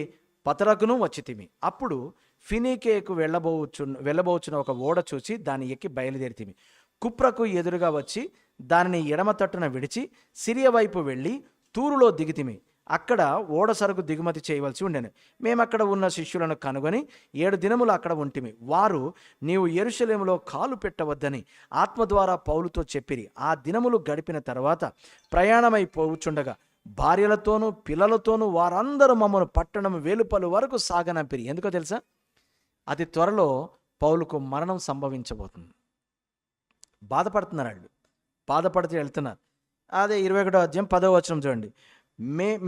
S1: పతరకును వచ్చితిమి. అప్పుడు ఫినీకేకు వెళ్ళబోచున్న ఒక ఓడ చూసి దాన్ని ఎక్కి బయలుదేరితిమి. కుప్రకు ఎదురుగా వచ్చి దానిని ఎడమ తట్టున విడిచి సిరియా వైపు వెళ్ళి తూరులో దిగితిమి. అక్కడ ఓడ సరుకు దిగుమతి చేయవలసి ఉండెను. మేము అక్కడ ఉన్న శిష్యులను కనుగొని 7 దినములు అక్కడ ఉంటిమి. వారు నీవు యెరూషలేములో కాలు పెట్టవద్దని ఆత్మ ద్వారా పౌలుతో చెప్పిరి. ఆ దినములు గడిపిన తర్వాత ప్రయాణమైపోచుండగా భార్యలతోనూ పిల్లలతోనూ వారందరూ మమ్మను పట్టణం వెలుపల వరకు సాగనంపిరి. ఎందుకో తెలుసా? అతి త్వరలో పౌలుకు మరణం సంభవించబోతుంది. బాధపడుతున్నారు వాళ్ళు. బాధపడుతూ వెళ్తున్నారు. అదే 21వ అధ్యాయం 10వ వచనం చూడండి.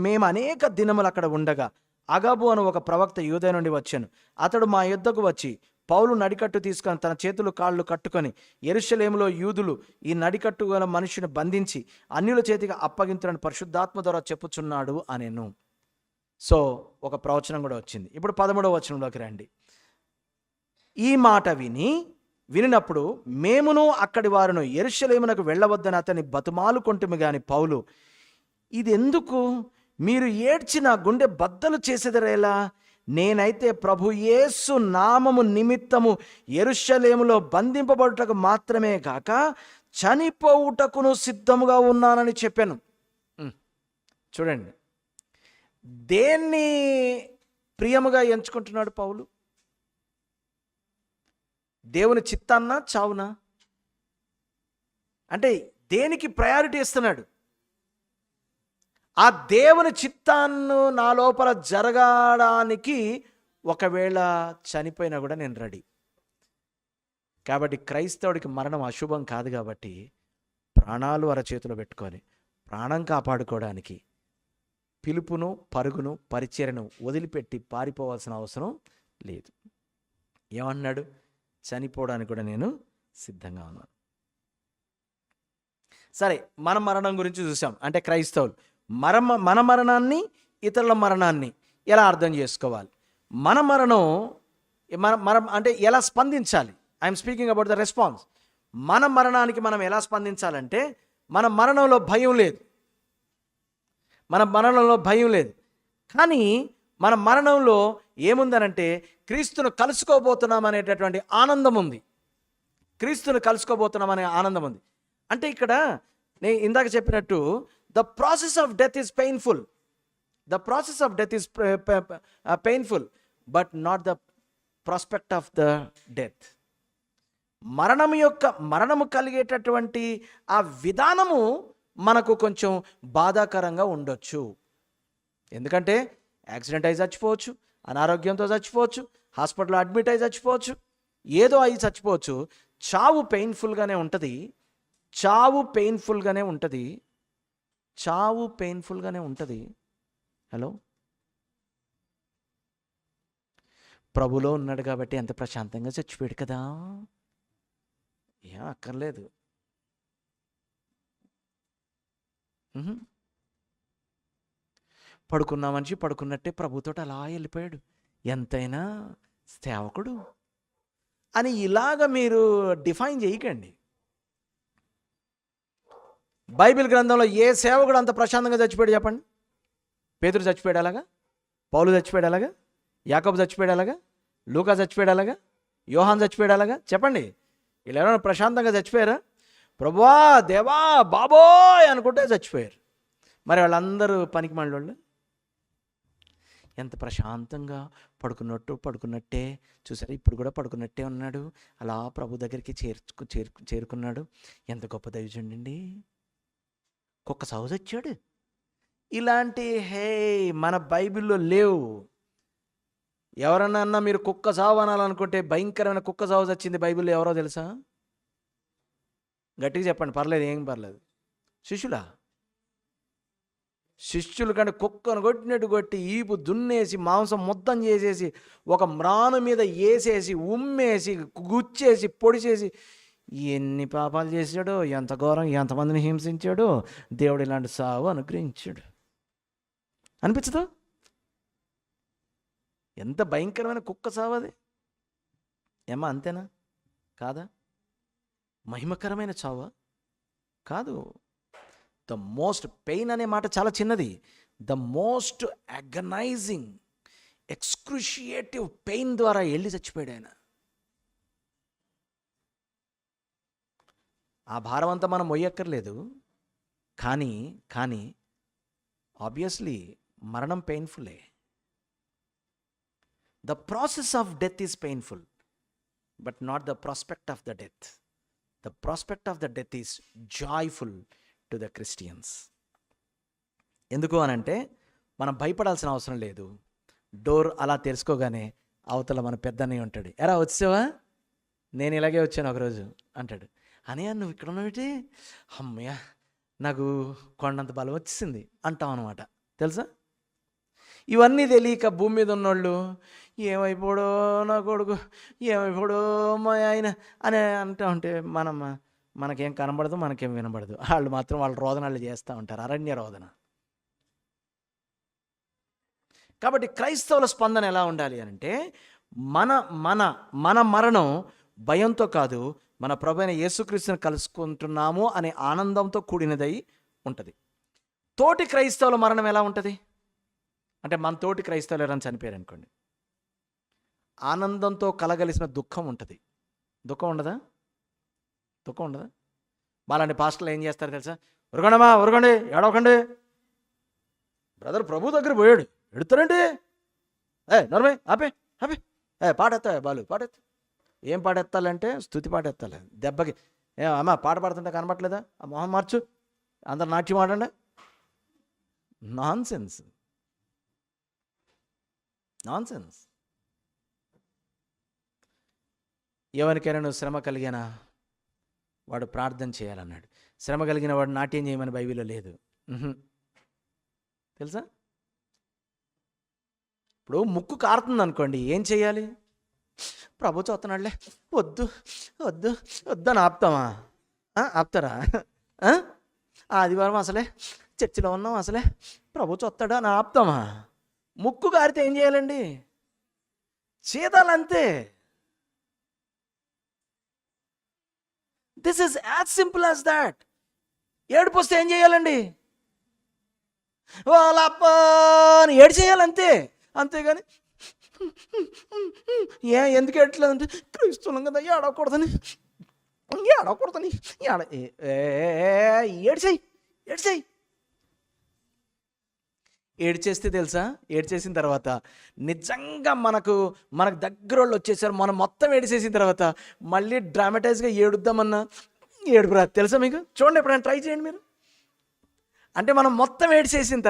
S1: మేము అనేక దినములు అక్కడ ఉండగా అగాబు అని ఒక ప్రవక్త యూదయ నుండి వచ్చాను. అతడు మా యుద్ధకు వచ్చి పౌలు నడికట్టు తీసుకొని తన చేతులు కాళ్ళు కట్టుకొని యెరూషలేములో యూదులు ఈ నడికట్టు గల మనిషిని బంధించి అన్యుల చేతికి అప్పగింతులని పరిశుద్ధాత్మ ద్వారా చెప్పుచున్నాడు అనేను. సో ఒక ప్రవచనం కూడా వచ్చింది. ఇప్పుడు 13వ వచనంలోకి రండి. ఈ మాట వినినప్పుడు మేమును అక్కడి వారును యెరూషలేమునకు వెళ్ళవద్దని అతని బతుమాలుకొంటిమి గాని పౌలు, ఇది ఎందుకు? మీరు ఏడ్చి నా గుండె బద్దలు చేసేదరేలా? నేనైతే ప్రభు యేసు నామము నిమిత్తము యెరూషలేములో బంధింపబడుటకు మాత్రమే కాక చనిపోవుటకును సిద్ధముగా ఉన్నానని చెప్పాను. చూడండి, దేన్ని ప్రియముగా ఎంచుకుంటున్నాడు పౌలు? దేవుని చిత్తాన్నా చావునా? అంటే దేనికి ప్రయారిటీ ఇస్తున్నాడు? ఆ దేవుని చిత్తాన్ని నా లోపల జరగడానికి ఒకవేళ చనిపోయినా కూడా నేను రెడీ. కాబట్టి క్రైస్తవుడికి మరణం అశుభం కాదు. కాబట్టి ప్రాణాలు అరచేతిలో పెట్టుకొని ప్రాణం కాపాడుకోవడానికి పిలుపును, పరుగును, పరిచర్యను వదిలిపెట్టి పారిపోవాల్సిన అవసరం లేదు. ఏమన్నాడు? చనిపోవడానికి కూడా నేను సిద్ధంగా ఉన్నాను. సరే, మన మరణం గురించి చూసాం. అంటే క్రైస్తవులు మన మరణాన్ని, ఇతరుల మరణాన్ని ఎలా అర్థం చేసుకోవాలి? మన మరణం అంటే ఎలా స్పందించాలి? I'm speaking about the response. మన మరణానికి మనం ఎలా స్పందించాలంటే, మన మరణంలో భయం లేదు. కానీ మన మరణంలో ఏముందనంటే క్రీస్తును కలుసుకోబోతున్నాం అనేటటువంటి ఆనందం ఉంది. క్రీస్తును కలుసుకోబోతున్నాం అనే ఆనందం ఉంది. అంటే ఇక్కడ నేను ఇందాక చెప్పినట్టు the process of death is painful. The process of death is painful but not the prospect of the death. మరణము కలిగేటటువంటి ఆ విధానము మనకు కొంచెం బాధాకరంగా ఉండొచ్చు. ఎందుకంటే యాక్సిడెంట్ అయి చచ్చిపోవచ్చు, అనారోగ్యంతో చచ్చిపోవచ్చు, హాస్పిటల్లో అడ్మిట్ అయి చచ్చిపోవచ్చు, ఏదో అయి చచ్చిపోవచ్చు. చావు పెయిన్ఫుల్గానే ఉంటుంది. చావు పెయిన్ఫుల్గానే ఉంటుంది. హలో, ప్రభులో ఉన్నాడు కాబట్టి ఎంత ప్రశాంతంగా చచ్చిపోయాడు కదా. ఏం అక్కర్లేదు. పడుకున్న మనిషి పడుకున్నట్టే ప్రభుతో అలా వెళ్ళిపోయాడు. ఎంతైనా సేవకుడు అని ఇలాగ మీరు డిఫైన్ చేయకండి. బైబిల్ గ్రంథంలో ఏ సేవకుడు అంత ప్రశాంతంగా చచ్చిపోయాడు చెప్పండి? పేతురు చచ్చిపోయాడు అలాగా, పౌలు చచ్చిపోయాడు అలాగా, యాకోబు చచ్చిపోయాడు అలాగా, లూకా చచ్చిపోయాడు అలాగా, యోహాన్ చచ్చిపోయాడు అలాగా? చెప్పండి, వీళ్ళు ఎవరైనా ప్రశాంతంగా చచ్చిపోయారా? ప్రభువా, దేవా, బాబోయ్ అనుకుంటే చచ్చిపోయారు. మరి వాళ్ళందరూ పనికి మాలోళ్ళు. ఎంత ప్రశాంతంగా పడుకున్నట్టే చూసారా, ఇప్పుడు కూడా పడుకున్నట్టే ఉన్నాడు. అలా ప్రభు దగ్గరికి చేరుకున్నాడు. ఎంత గొప్ప దైవజనుడండి. కుక్క సావు చచ్చాడు. ఇలాంటి మన బైబిల్లో లేవు. ఎవరన్నా మీరు కుక్క సావు అనాలనుకుంటే భయంకరమైన కుక్క సావు చచ్చింది బైబిల్లో ఎవరో తెలుసా? గట్టిగా చెప్పండి, పర్లేదు, ఏం పర్లేదు. శిష్యులు కానీ కుక్కను కొట్టినట్టు కొట్టి ఈపు దున్నేసి మాంసం మొత్తం చేసేసి ఒక మ్రాను మీద వేసేసి ఉమ్మేసి గుచ్చేసి పొడిచేసి ఎన్ని పాపాలు చేశాడో, ఎంత ఘోరం, ఎంతమందిని హింసించాడో. దేవుడు ఇలాంటి సావు అనుగ్రహించాడు. అనిపించదు? ఎంత భయంకరమైన కుక్క సావు అది. ఏమా అంతేనా? కాదా? మహిమకరమైన చావా? కాదు. ద మోస్ట్ పెయిన్ అనే మాట చాలా చిన్నది. ద మోస్ట్ అగనైజింగ్ ఎక్స్క్రూషియేటివ్ పెయిన్ ద్వారా వెళ్ళి చచ్చిపోయాడు ఆయన. ఆ భారం అంతా మనం మొయ్యక్కర్లేదు. కానీ ఆబ్వియస్లీ మరణం పెయిన్ఫుల్లే. The process of death is painful but not the prospect of the death. The prospect of the death is joyful to the Christians. ఎందుకు అనంటే మనం భయపడాల్సిన అవసరం లేదు. డోర్ అలా తెరుచుకోగానే అవతల మన పెద్దన్నయ్య ఉంటాడు. ఎరా వచ్చావా? నేను ఇలాగే వచ్చాను ఒకరోజు అంటాడు. అనయ్య నువ్వు ఇక్కడ ఉన్నావేంటి? అమ్మయ్య నాకు కొండంత బలం వచ్చేసింది అంటాం అనమాట. తెలుసా? ఇవన్నీ తెలియక భూమి మీద ఉన్నోళ్ళు ఏమైపోడో నా కొడుకు, ఏమైపోడో మా ఆయన అని అంటూ ఉంటే మనకేం కనబడదు, మనకేం వినబడదు. వాళ్ళు మాత్రం వాళ్ళ రోదనలు చేస్తూ ఉంటారు, అరణ్య రోదన. కాబట్టి క్రైస్తవుల స్పందన ఎలా ఉండాలి అంటే మన మరణం భయంతో కాదు, మన ప్రభువైన యేసుక్రీస్తుని కలుసుకుంటున్నాము అనే ఆనందంతో కూడినదై ఉంటుంది. తోటి క్రైస్తవుల మరణం ఎలా ఉంటుంది అంటే, మన తోటి క్రైస్తవులు ఎవరైనా చనిపోయారు అనుకోండి, ఆనందంతో కలగలిసిన దుఃఖం ఉంటుంది. దుఃఖం ఉండదా? మాలాంటి పాస్టర్లు ఏం చేస్తారు తెలుసా? ఉరగండి, ఏడవకండి, బ్రదర్ ప్రభు దగ్గర పోయాడు, ఎడుతారండి, నర్మే ఆపే పాటెత్తా, బాలు పాటెత్తా. ఏం పాటెత్తాలంటే స్తుతి పాట ఎత్తాలి. దెబ్బకి అమ్మ పాట పాడుతుంటే కనబట్లేదా? ఆ మొహం మార్చు, అందరు నాట్యం ఆడండి. Non sense. ఎవరికైనా నువ్వు శ్రమ కలిగినా వాడు ప్రార్థన చేయాలన్నాడు. శ్రమ కలిగిన వాడు నాట్యం చేయమని బైబిల్లో లేదు. తెలుసా? ఇప్పుడు ముక్కు కారుతుంది అనుకోండి, ఏం చేయాలి? ప్రభు చూస్తున్నాడులే, వద్దు అని ఆపుతామా? ఆపుతారా? ఆదివారం అసలే చర్చిలో ఉన్నాం, అసలే ప్రభు చూస్తాడా అని ఆపుతామా? ముక్కు కారితే ఏం చేయాలండి? చేదాలంతే. This is as simple as that. ఏడుపు వస్తే ఏం చేయాలండి? వాళ్ళ అప్ప అని ఏడు చేయాలంతే. అంతేగాని ఎందుకు ఎట్లేదంటే క్రైస్తవులం కదా ఏడవకూడదని ఏడవకూడదని ఏడ్చేయి ఏడ్చేయి. ఏడ్చేస్తే తెలుసా, ఏడ్చేసిన తర్వాత నిజంగా మనకు దగ్గర వాళ్ళు వచ్చేసారు, మనం మొత్తం ఏడ్చేసిన తర్వాత మళ్ళీ డ్రామటైజ్గా ఏడుద్దామన్నా ఏడుపు రాదు. తెలుసా మీకు? చూడండి, ఎప్పుడైనా ట్రై చేయండి మీరు. అంటే మనం మొత్తం ఏడ్చేసిన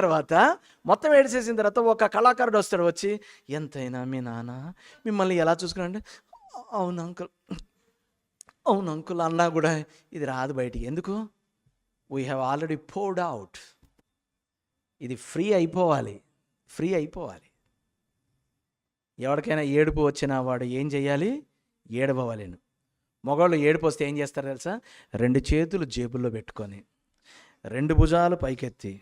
S1: తర్వాత ఒక కళాకారుడు వస్తాడు, వచ్చి ఎంతైనా మీ నాన్న మిమ్మల్ని ఎలా చూసుకున్నాడంటే అవును అంకుల్ అన్నా కూడా ఇది రాదు బయటికి. ఎందుకు? We have already poured out. ఇది ఫ్రీ అయిపోవాలి. ఎవరికైనా ఏడుపు వచ్చినా వాడు ఏం చేయాలి? ఏడవలేను. మగవాళ్ళు ఏడుపు వస్తే ఏం చేస్తారు తెలుసా? 2 చేతులు జేబుల్లో పెట్టుకొని 2 భుజాలు పైకెత్తి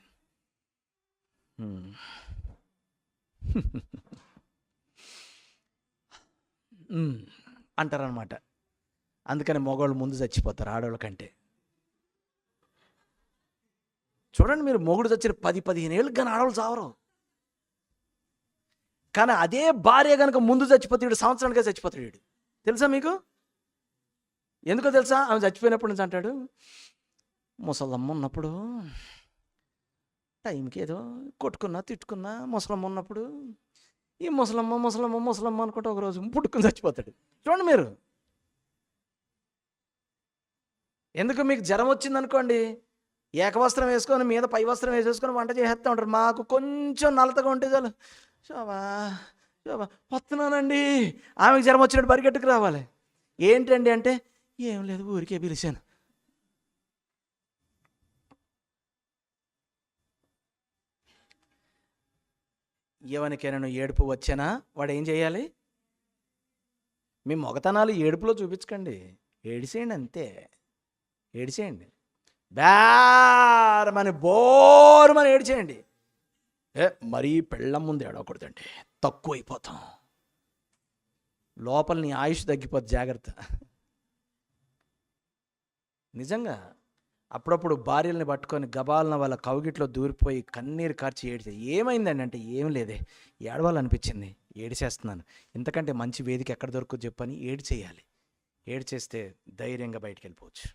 S1: అంటారనమాట. అందుకని మగవాళ్ళు ముందు చచ్చిపోతారు ఆడవాళ్ళ కంటే. చూడండి, మీరు మొగుడు చచ్చిన 10-15 ఏళ్ళకి కానీ ఆడవాళ్ళు చావరు. కానీ అదే భార్య కనుక ముందు చచ్చిపోతే వీడు సంవత్సరానికే చచ్చిపోతాడు వీడు. తెలుసా మీకు? ఎందుకో తెలుసా? ఆమె చచ్చిపోయినప్పటి నుంచి అంటాడు, ముసలమ్మ ఉన్నప్పుడు టైంకి ఏదో కొట్టుకున్నా తిట్టుకున్నా, ముసలమ్మ ఉన్నప్పుడు ఈ ముసలమ్మ అనుకుంటే ఒకరోజు పుట్టుకుని చచ్చిపోతాడు. చూడండి మీరు. ఎందుకు? మీకు జ్వరం వచ్చిందనుకోండి, ఏకవస్త్రం వేసుకొని మీద పై వస్త్రం వేసేసుకొని వంట చేసేస్తూ ఉంటారు. మాకు కొంచెం నలతగా ఉంటే చాలు, శోభా వస్తున్నానండి. ఆమెకు జ్వరం వచ్చినట్టు పరిగెట్టుకు రావాలి. ఏంటండి అంటే, ఏం లేదు ఊరికే పిలిచాను. ఎవరికైనా ఏడుపు వచ్చానా వాడు ఏం చేయాలి? మీ మొగతనాలు ఏడుపులో చూపించకండి, ఏడిసేయండి అంతే. ఏడిసేయండి, బోరుమని ఏడిచేయండి. మరీ పెళ్ళం ముందు ఏడవకూడదండి, తక్కువ అయిపోతాం. లోపల నీ ఆయుష్ తగ్గిపోద్ది, జాగ్రత్త. నిజంగా అప్పుడప్పుడు భార్యల్ని పట్టుకొని గబాలన వాళ్ళ కౌగిట్లో దూరిపోయి కన్నీరు కార్చి ఏడితే ఏమైందండి అంటే, ఏం లేదే ఏడవాలనిపించింది ఏడిచేస్తున్నాను, ఇంతకంటే మంచి వేదిక ఎక్కడ దొరుకుతుంది చెప్పని ఏడిచేయాలి. ఏడిచేస్తే ధైర్యంగా బయటికి వెళ్ళిపోవచ్చు.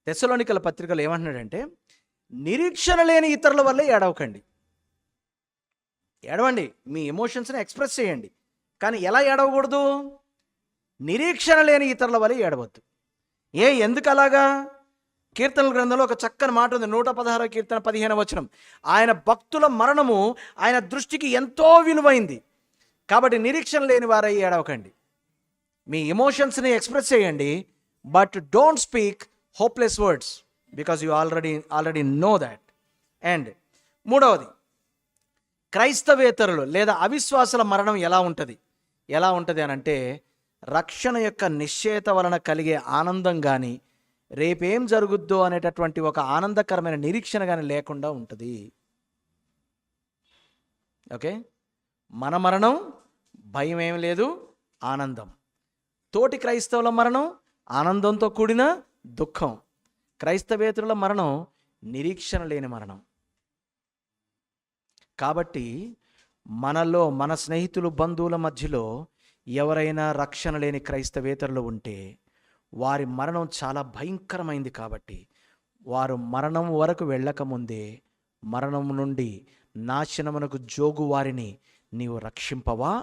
S1: తెస్సలోనికల పత్రికలో ఏమంటున్నాడంటే, నిరీక్షణ లేని ఇతరుల వల్లే ఏడవకండి. ఏడవండి, మీ ఎమోషన్స్ని ఎక్స్ప్రెస్ చేయండి, కానీ ఎలా ఏడవకూడదు? నిరీక్షణ లేని ఇతరుల వల్లే ఏడవద్దు. ఎందుకు అలాగా? కీర్తనల గ్రంథంలో ఒక చక్కని మాట ఉంది, 116వ కీర్తన 15వ వచనం. ఆయన భక్తుల మరణము ఆయన దృష్టికి ఎంతో విలువైంది, కాబట్టి నిరీక్షణ లేని వారై ఏడవకండి. మీ ఎమోషన్స్ని ఎక్స్ప్రెస్ చేయండి, but don't speak hopeless words because you already know that. And మూడవది, క్రైస్తవేతరులు లేదా అవిశ్వాసుల మరణం ఎలా ఉంటుంది అని అంటే, రక్షణ యొక్క నిశ్చయత వలన కలిగే ఆనందం కానీ, రేపేం జరుగుద్దో అనేటటువంటి ఒక ఆనందకరమైన నిరీక్షణ కానీ లేకుండా ఉంటుంది. ఓకే, మన మరణం భయం ఏం లేదు, ఆనందం. తోటి క్రైస్తవుల మరణం ఆనందంతో కూడిన దుఃఖం. క్రైస్తవేతరుల మరణం నిరీక్షణ లేని మరణం. కాబట్టి మనలో, మన స్నేహితులు, బంధువుల మధ్యలో ఎవరైనా రక్షణ లేని క్రైస్తవేతరులు ఉంటే వారి మరణం చాలా భయంకరమైంది. కాబట్టి వారు మరణం వరకు వెళ్ళకముందే మరణం నుండి నాశనమునకు జోగు వారిని నీవు రక్షింపవా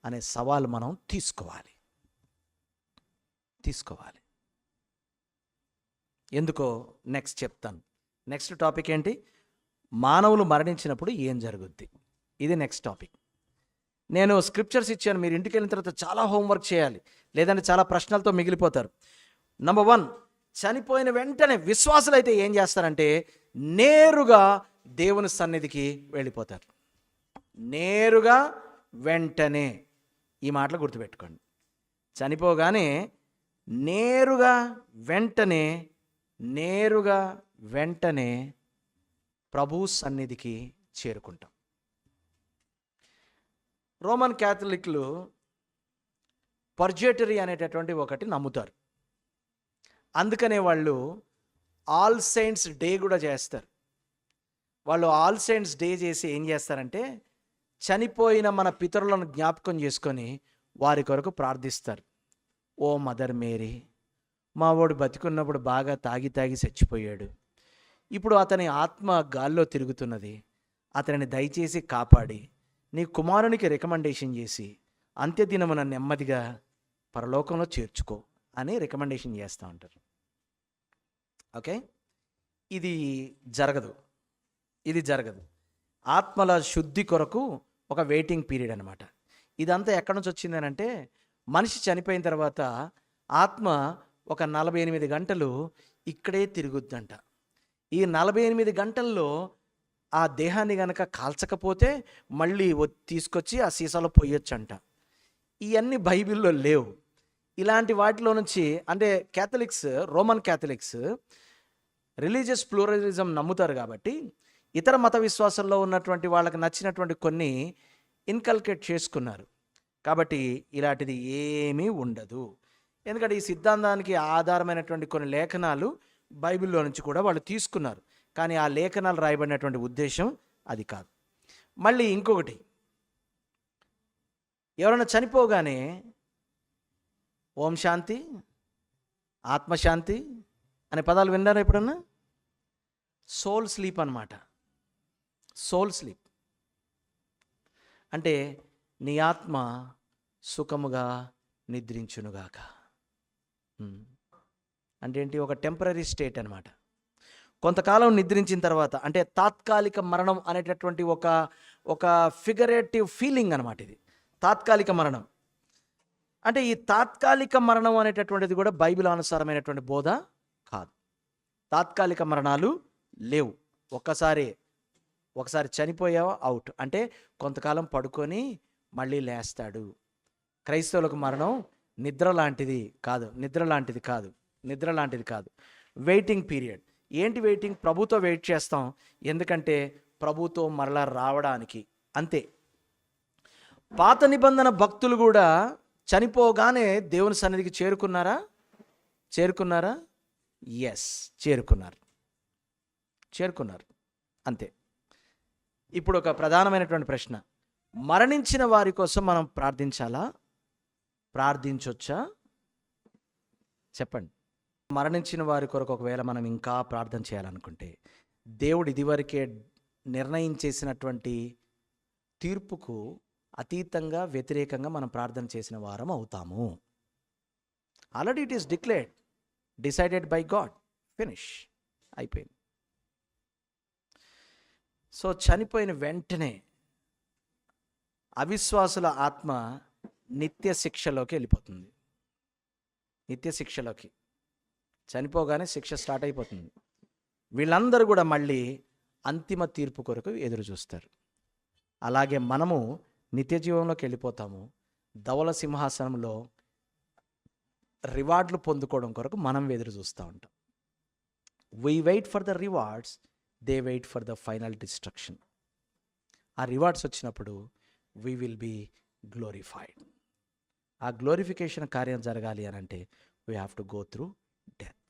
S1: అనే సవాలు మనం తీసుకోవాలి. ఎందుకో నెక్స్ట్ చెప్తాను. నెక్స్ట్ టాపిక్ ఏంటి? మానవులు మరణించినప్పుడు ఏం జరుగుద్ది, ఇది నెక్స్ట్ టాపిక్. నేను స్క్రిప్చర్స్ ఇచ్చాను, మీరు ఇంటికి వెళ్ళిన తర్వాత చాలా హోంవర్క్ చేయాలి, లేదంటే చాలా ప్రశ్నలతో మిగిలిపోతారు. నంబర్ 1, చనిపోయిన వెంటనే విశ్వాసులు అయితే ఏం చేస్తారంటే నేరుగా దేవుని సన్నిధికి వెళ్ళిపోతారు. నేరుగా వెంటనే, ఈ మాటలు గుర్తుపెట్టుకోండి. చనిపోగానే నేరుగా వెంటనే ప్రభు సన్నిధికి చేరుకుంటాం. రోమన్ క్యాథలిక్లు పర్జేటరీ అనేటటువంటి ఒకటి నమ్ముతారు. అందుకనే వాళ్ళు ఆల్ సెయింట్స్ డే కూడా చేస్తారు. వాళ్ళు ఆల్ సెయింట్స్ డే చేసి ఏం చేస్తారంటే, చనిపోయిన మన పితరులను జ్ఞాపకం చేసుకొని వారి కొరకు ప్రార్థిస్తారు. ఓ మదర్ మేరీ, మా వాడు బతికున్నప్పుడు బాగా తాగి తాగి చచ్చిపోయాడు, ఇప్పుడు అతని ఆత్మ గాల్లో తిరుగుతున్నది, అతనిని దయచేసి కాపాడి నీ కుమారునికి రికమెండేషన్ చేసి అంత్యదినమున నెమ్మదిగా పరలోకంలో చేర్చుకో అని రికమెండేషన్ చేస్తూ ఉంటారు. ఓకే, ఇది జరగదు, ఇది జరగదు. ఆత్మల శుద్ధి కొరకు ఒక వెయిటింగ్ పీరియడ్ అనమాట. ఇదంతా ఎక్కడి నుంచి వచ్చింది అంటే, మనిషి చనిపోయిన తర్వాత ఆత్మ ఒక 48 గంటలు ఇక్కడే తిరుగుద్దంట. ఈ 48 గంటల్లో ఆ దేహాన్ని గనక కాల్చకపోతే మళ్ళీ తీసుకొచ్చి ఆ సీసాలో పొయ్యొచ్చంట. ఇవన్నీ బైబిల్లో లేవు. ఇలాంటి వాటిలో నుంచి, అంటే Catholics, Roman Catholics religious pluralism నమ్ముతారు కాబట్టి ఇతర మత విశ్వాసాల్లో ఉన్నటువంటి వాళ్ళకి నచ్చినటువంటి కొన్ని ఇన్కల్కేట్ చేసుకున్నారు. కాబట్టి ఇలాంటిది ఏమీ ఉండదు. ఎందుకంటే ఈ సిద్ధాంతానికి ఆధారమైనటువంటి కొన్ని లేఖనాలు బైబిల్లో నుంచి కూడా వాళ్ళు తీసుకున్నారు. కానీ ఆ లేఖనాలు రాయబడినటువంటి ఉద్దేశం అది కాదు. మళ్ళీ ఇంకొకటి, ఎవరైనా చనిపోగానే ఓం శాంతి, ఆత్మశాంతి అనే పదాలు విన్నారా ఎప్పుడన్నా? సోల్ స్లీప్ అన్నమాట. సోల్ స్లీప్ అంటే నీ ఆత్మ సుఖముగా నిద్రించునుగాక. అంటే ఏంటి? ఒక టెంపరీ స్టేట్ అనమాట. కొంతకాలం నిద్రించిన తర్వాత, అంటే తాత్కాలిక మరణం అనేటటువంటి ఒక ఫిగరేటివ్ ఫీలింగ్ అనమాట. ఇది తాత్కాలిక మరణం. అంటే ఈ తాత్కాలిక మరణం అనేటటువంటిది కూడా బైబిల్ అనుసారమైనటువంటి బోధ కాదు. తాత్కాలిక మరణాలు లేవు. ఒకసారి చనిపోయావా అవుట్. అంటే కొంతకాలం పడుకొని మళ్ళీ లేస్తాడు. క్రైస్తవులకు మరణం నిద్ర లాంటిది కాదు. Waiting period. ఏంటి వెయిటింగ్? ప్రభుతో వెయిట్ చేస్తాం. ఎందుకంటే ప్రభుతో మరలా రావడానికి, అంతే. పాత నిబంధన భక్తులు కూడా చనిపోగానే దేవుని సన్నిధికి చేరుకున్నారా? ఎస్, చేరుకున్నారు, అంతే. ఇప్పుడు ఒక ప్రధానమైనటువంటి ప్రశ్న, మరణించిన వారి కోసం మనం ప్రార్థించొచ్చా? చెప్పండి. మరణించిన వారి కొరకు ఒకవేళ మనం ఇంకా ప్రార్థన చేయాలనుకుంటే, దేవుడు ఇదివరకే నిర్ణయించేసినటువంటి తీర్పుకు అతీతంగా, వ్యతిరేకంగా మనం ప్రార్థన చేసిన వారం అవుతాము. Already it is decided by God. Finish, అయిపోయింది. సో చనిపోయిన వెంటనే అవిశ్వాసుల ఆత్మ నిత్య శిక్షలోకి వెళ్ళిపోతుంది. చనిపోగానే శిక్ష స్టార్ట్ అయిపోతుంది. వీళ్ళందరూ కూడా మళ్ళీ అంతిమ తీర్పు కొరకు ఎదురు చూస్తారు. అలాగే మనము నిత్య జీవంలోకి వెళ్ళిపోతాము. ధవల సింహాసనంలో రివార్డులు పొందుకోవడం కొరకు మనం ఎదురు చూస్తూ ఉంటాం. We wait for the rewards, they wait for the final destruction. ఆ రివార్డ్స్ వచ్చినప్పుడు వీ విల్ బీ గ్లోరిఫైడ్. ఆ గ్లోరిఫికేషన్ కార్యం జరగాలి అని అంటే we have to go through death.